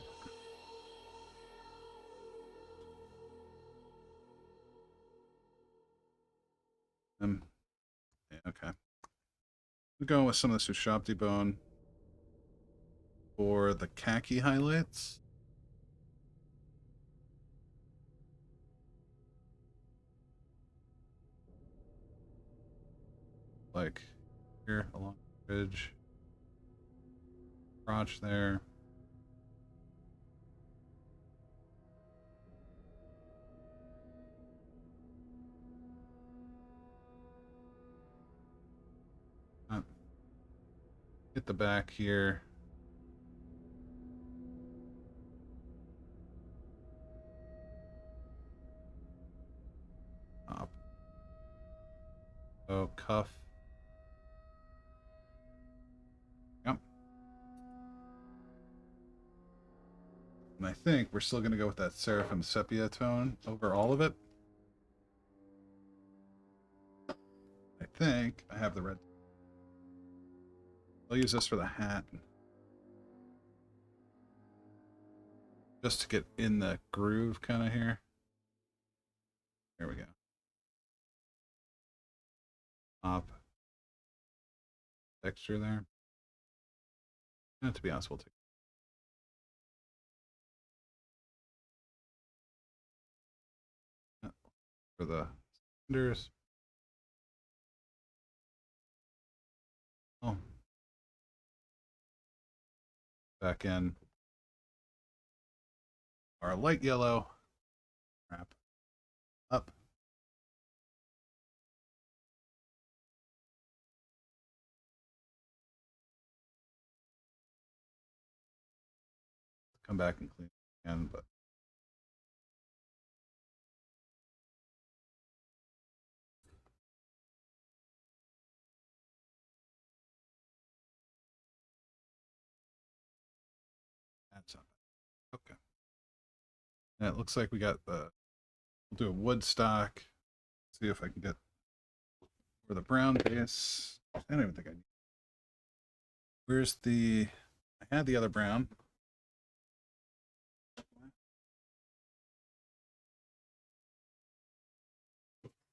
Yeah, okay. We're going with some of this Ushabti bone for the khaki highlights. Like here along the ridge. Crotch there. Hit the back here. Up. Oh, cuff. Yep. And I think we're still going to go with that Seraphim Sepia tone over all of it. I think I have the red. I'll use this for the hat. Just to get in the groove kind of here. There we go. Up. Texture there. And to be honest, we'll take for the cinders. Oh. Back in our light yellow. Wrap up. Come back and clean again, but that's not bad. Okay. And it looks like we got the. We'll do a wood stock. See if I can get for the brown base. I don't even think I need. Where's the? I had the other brown.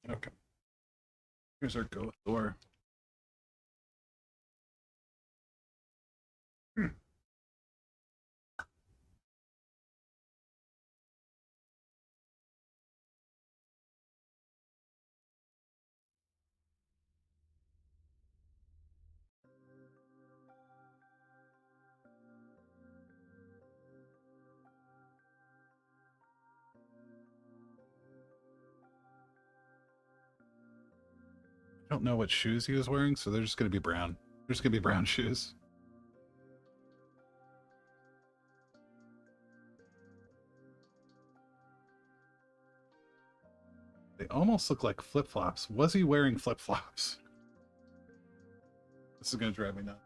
Okay. Here's our Goa Thor. I don't know what shoes he was wearing, so they're just going to be brown. They're just going to be brown shoes. They almost look like flip-flops. Was he wearing flip-flops? This is going to drive me nuts.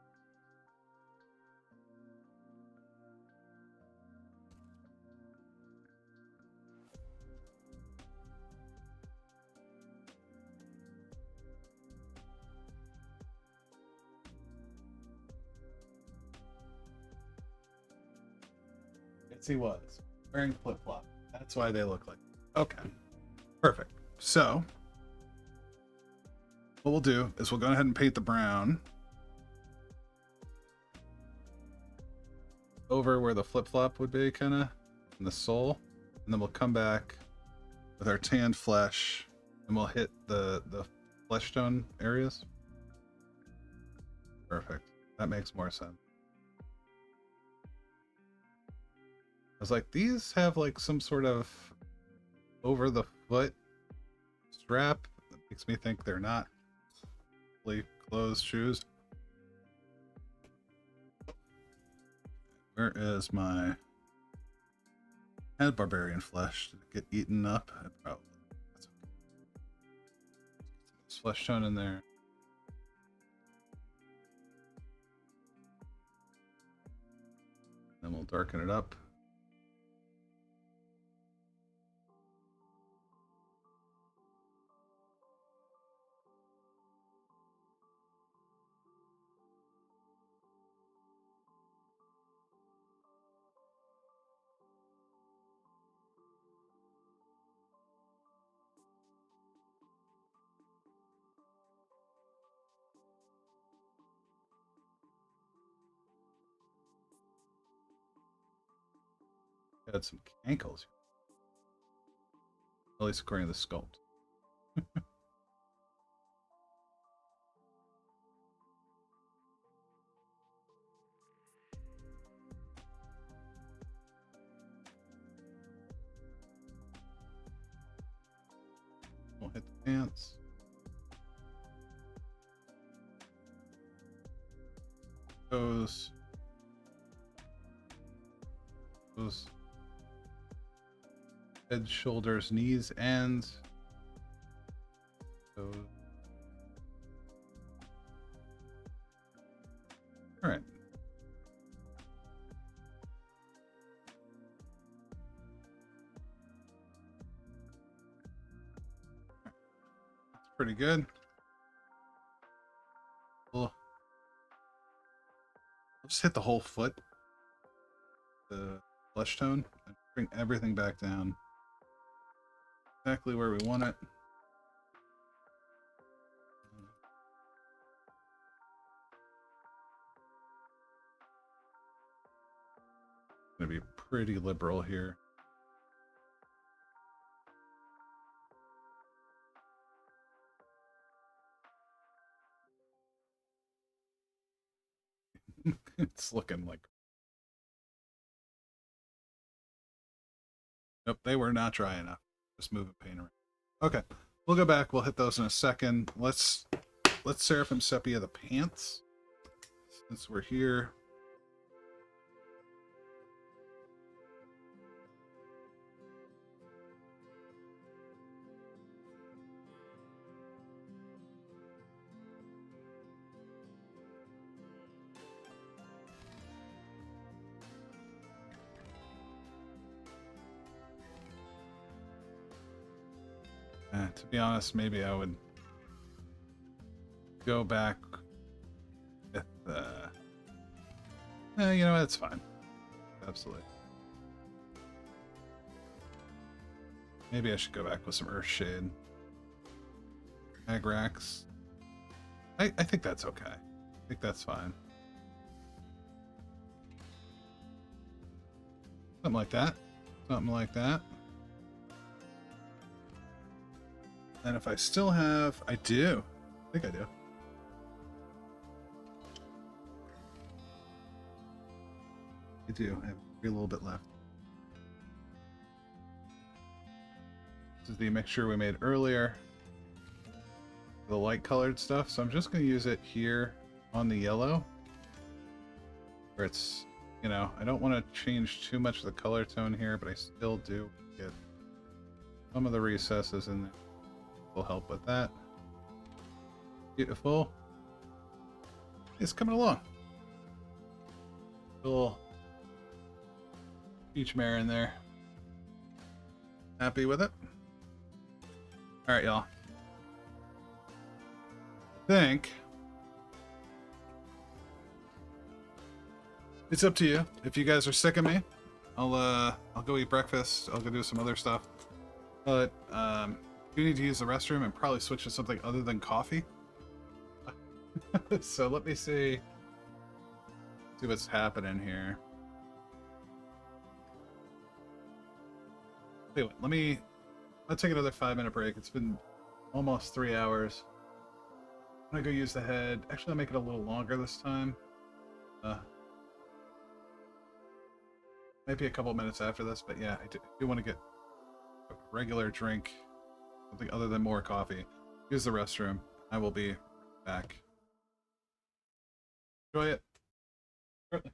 Yes, he was wearing flip-flop. That's why they look like. Okay, perfect. so what we'll do is we'll go ahead and paint the brown over where the flip-flop would be, kind of, in the sole. And then we'll come back with our tanned flesh, and we'll hit the flesh tone areas. Perfect. That makes more sense. I was like, these have like some sort of over the foot strap. That makes me think they're not fully closed shoes. Where is my... And barbarian flesh. Did it get eaten up? Probably. That's okay. This flesh tone in there. Then we'll darken it up. Got some ankles. At least according to the sculpt. We'll hit the pants. Those head, shoulders, knees, and those. All right. That's pretty good. I'll just hit the whole foot, the flesh tone, and bring everything back down exactly where we want it. Gonna be pretty liberal here. It's looking like... Nope, they were not dry enough. Just moving paint around. Okay, we'll go back. We'll hit those in a second. Let's Seraphim Sepia the pants, since we're here. To be honest, maybe I would go back with you know what, it's fine. Absolutely. Maybe I should go back with some Earthshade. Agrax. I think that's okay. I think that's fine. Something like that. Something like that. And if I still have... I do. I think I do. I do. I have a little bit left. This is the mixture we made earlier. The light colored stuff. So I'm just going to use it here on the yellow. Where it's, you know, I don't want to change too much of the color tone here, but I still do get some of the recesses in there. Will help with that. Beautiful. It's coming along. Little peach mare in there. Happy with it? All right, y'all. I think it's up to you. If you guys are sick of me, I'll go eat breakfast. I'll go do some other stuff. But You need to use the restroom and probably switch to something other than coffee. So let me see what's happening here. Anyway, let's take another 5-minute break. It's been almost 3 hours. I'm gonna go use the head. Actually, I'll make it a little longer this time. Maybe a couple minutes after this, but yeah, I do want to get a regular drink, something other than more coffee. Use the restroom. I will be back. Enjoy it. Shortly.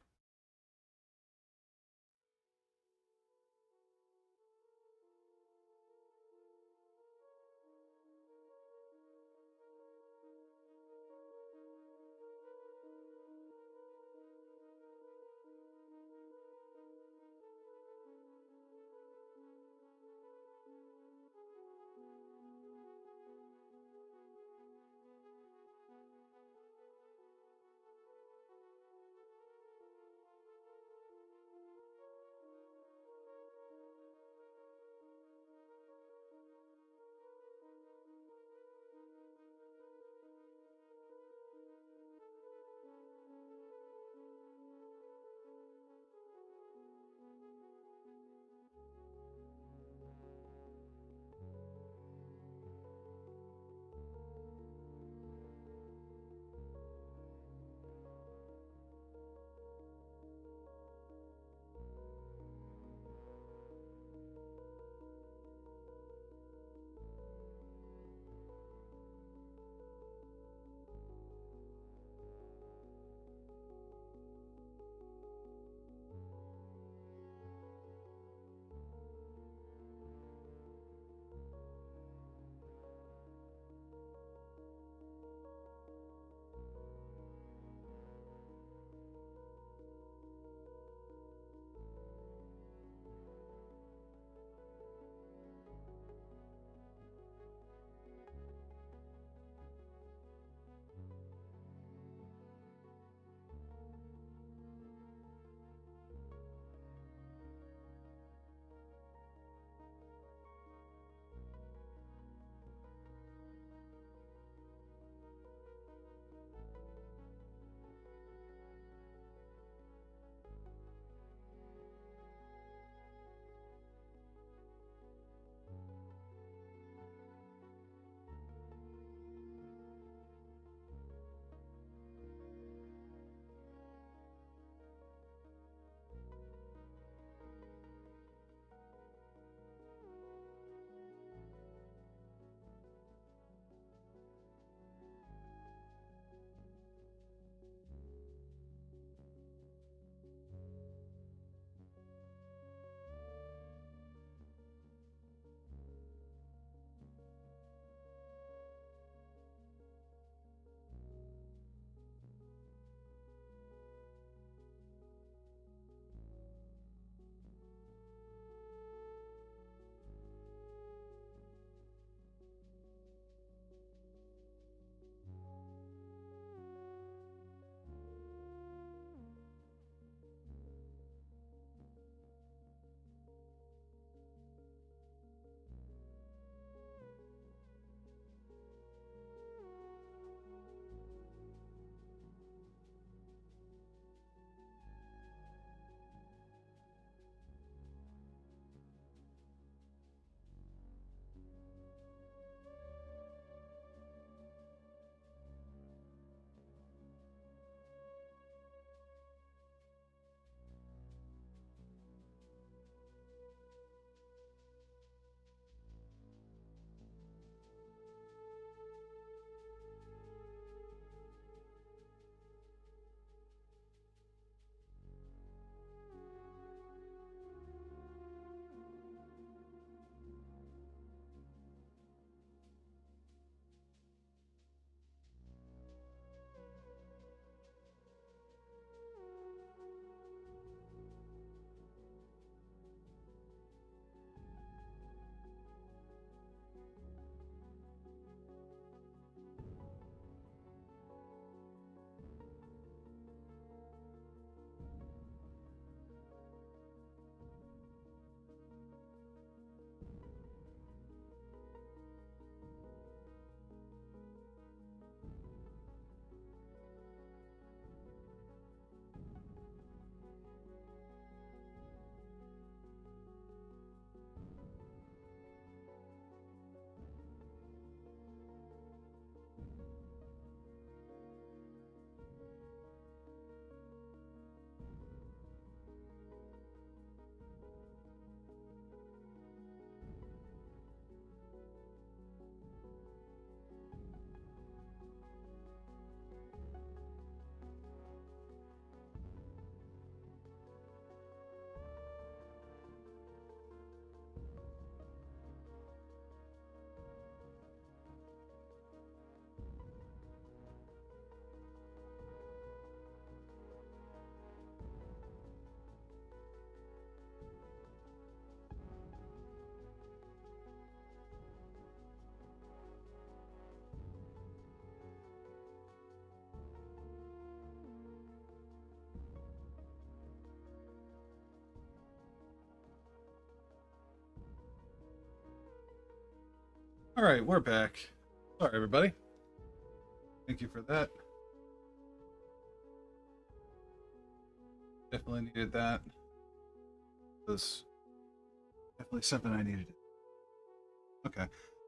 All right, we're back. Sorry, everybody. Thank you for that. Definitely needed that. It was definitely something I needed. Okay.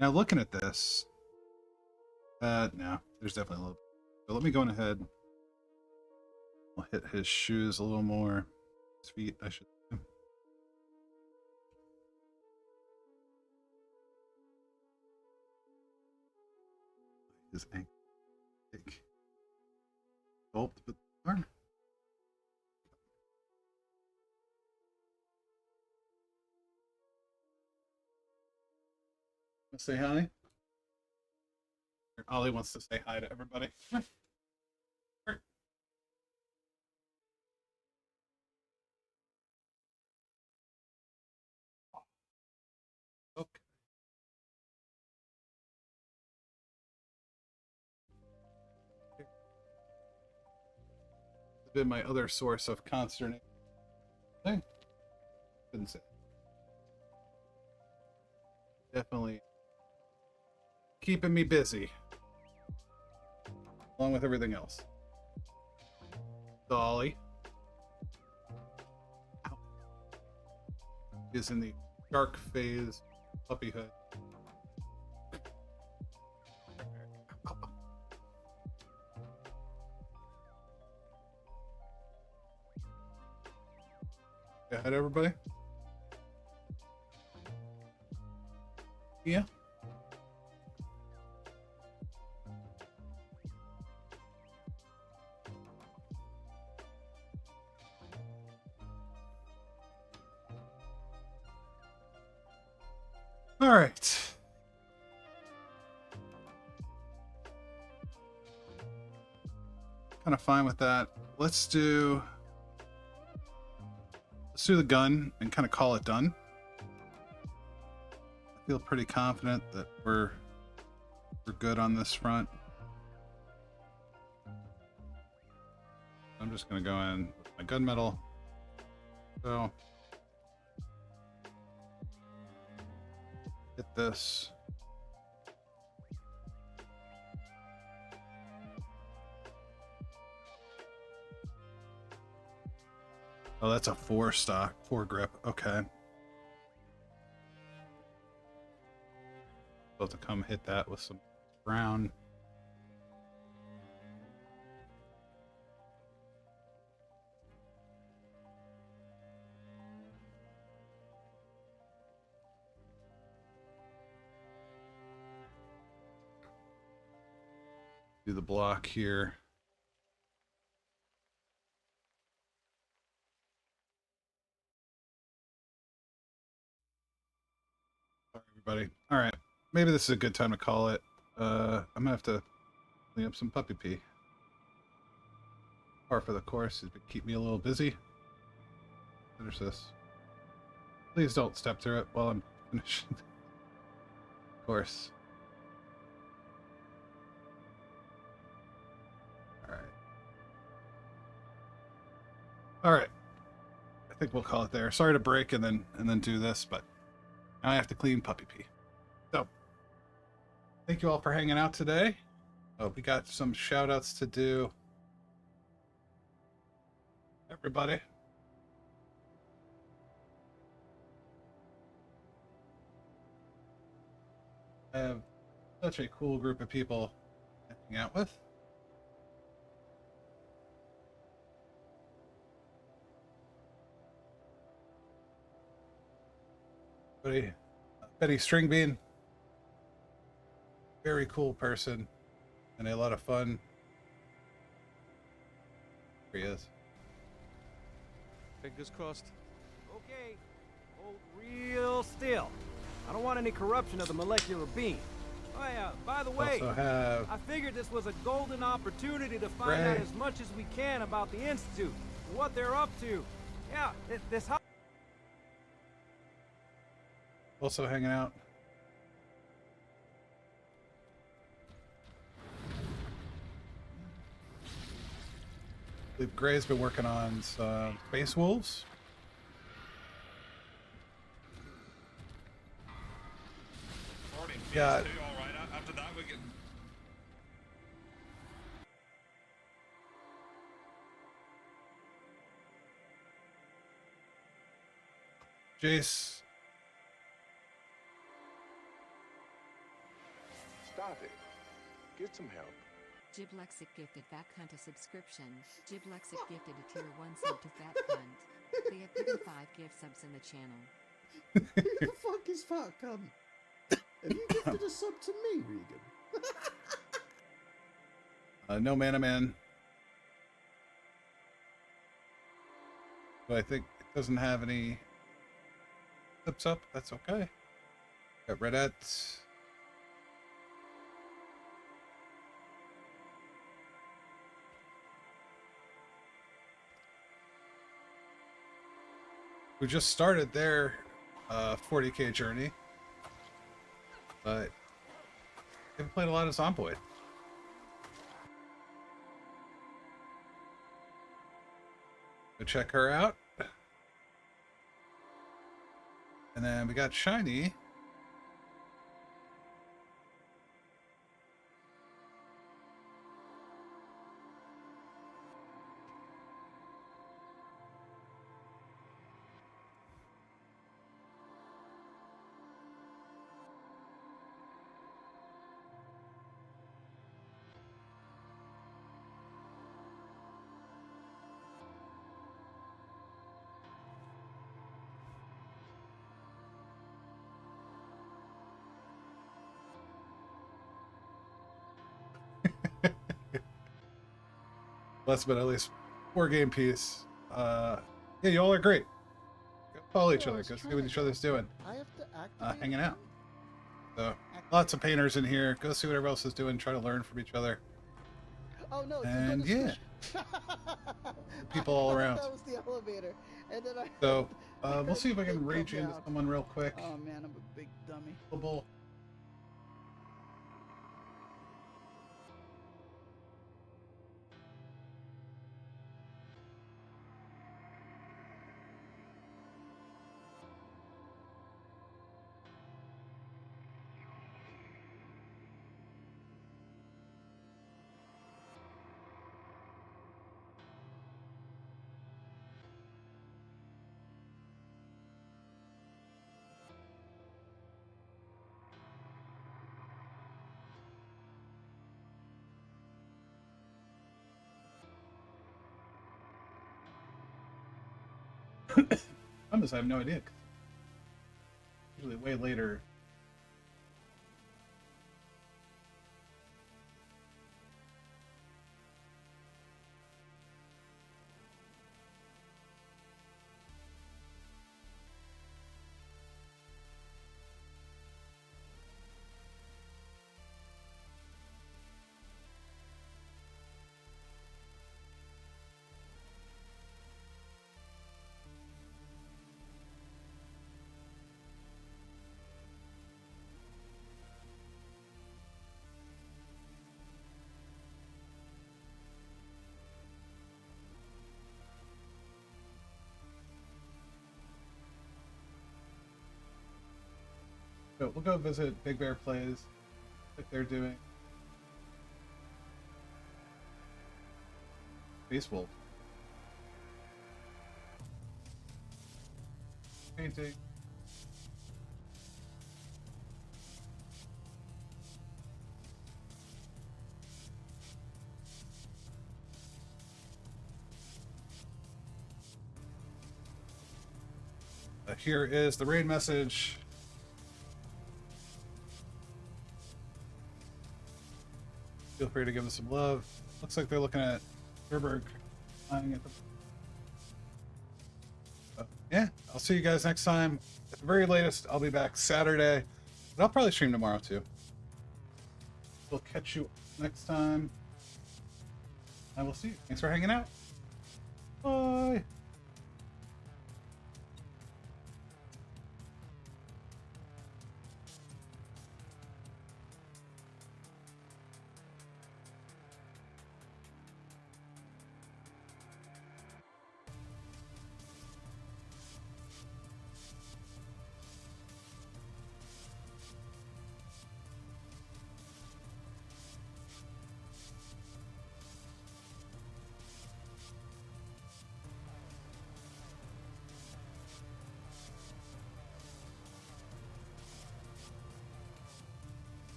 Now looking at this, no, there's definitely a little. So let me go on ahead. I'll hit his shoes a little more. His feet, I should. His ankle. Take. Gulp, but darn. Say hi. Ollie wants to say hi to everybody. Okay. It's been my other source of consternation. Hey, couldn't say. Definitely keeping me busy, along with everything else. Dolly is in the dark phase of puppyhood. Go ahead, everybody. Yeah. All right. Kind of fine with that. Let's do the gun and kind of call it done. I feel pretty confident that we're good on this front. I'm just gonna go in with my gunmetal. So hit this. Oh, that's a 4 grip. Okay. About to come hit that with some brown. Do the block here. Sorry, everybody. All right. Maybe this is a good time to call it. I'm gonna have to clean up some puppy pee. Par for the course is to keep me a little busy. Finish this. Please don't step through it while I'm finishing the course. All right. All right. I think we'll call it there. Sorry to break and then do this, but now I have to clean puppy pee. So, thank you all for hanging out today. Oh, we got some shout outs to do. Everybody. I have such a cool group of people to hang out with. Betty Stringbean, very cool person and a lot of fun. Here he is. Fingers crossed. Okay, hold real still. I don't want any corruption of the molecular beam. Oh yeah, by the way, Also have I figured this was a golden opportunity to find Ray. out as much as we can about the Institute, what they're up to. Yeah, this also hanging out. I believe Gray's been working on some Space Wolves. Morning. Yeah. All right. After that, we get. Jace. Stop it. Get some help. Jiblexic gifted Fat Cunt a subscription. Jiblexic gifted a tier 1 sub to Fat Cunt. They have given 5 gift subs in the channel. Who the fuck is Fat Cunt? Have you gifted a sub to me, Regan? No Mana Man. But I think it doesn't have any clips up. That's okay. Got Redette. We just started their 40k journey, but haven't played a lot of Zomboid. Go check her out. And then we got Shiny. Less but at least 4-game piece. Yeah, you all are great. Go follow each other. Go see what each other's doing. I have to activate Hanging out. them? So lots of painters in here. Go see what everyone else is doing. Try to learn from each other. Oh no! And yeah, people all around. That was the elevator, and then I. So we'll see if I can rage into out. someone real quick. Oh man, I'm a big dummy. Available. I have no idea. Usually way later. So we'll go visit Big Bear Plays, like they're doing. Beast Wolf. Painting. Here is the raid message. Feel free to give us some love. Looks like they're looking at Gerberg flying at the. Yeah, I'll see you guys next time. At the very latest, I'll be back Saturday, but I'll probably stream tomorrow too. We'll catch you next time. I will see you. Thanks for hanging out. Bye.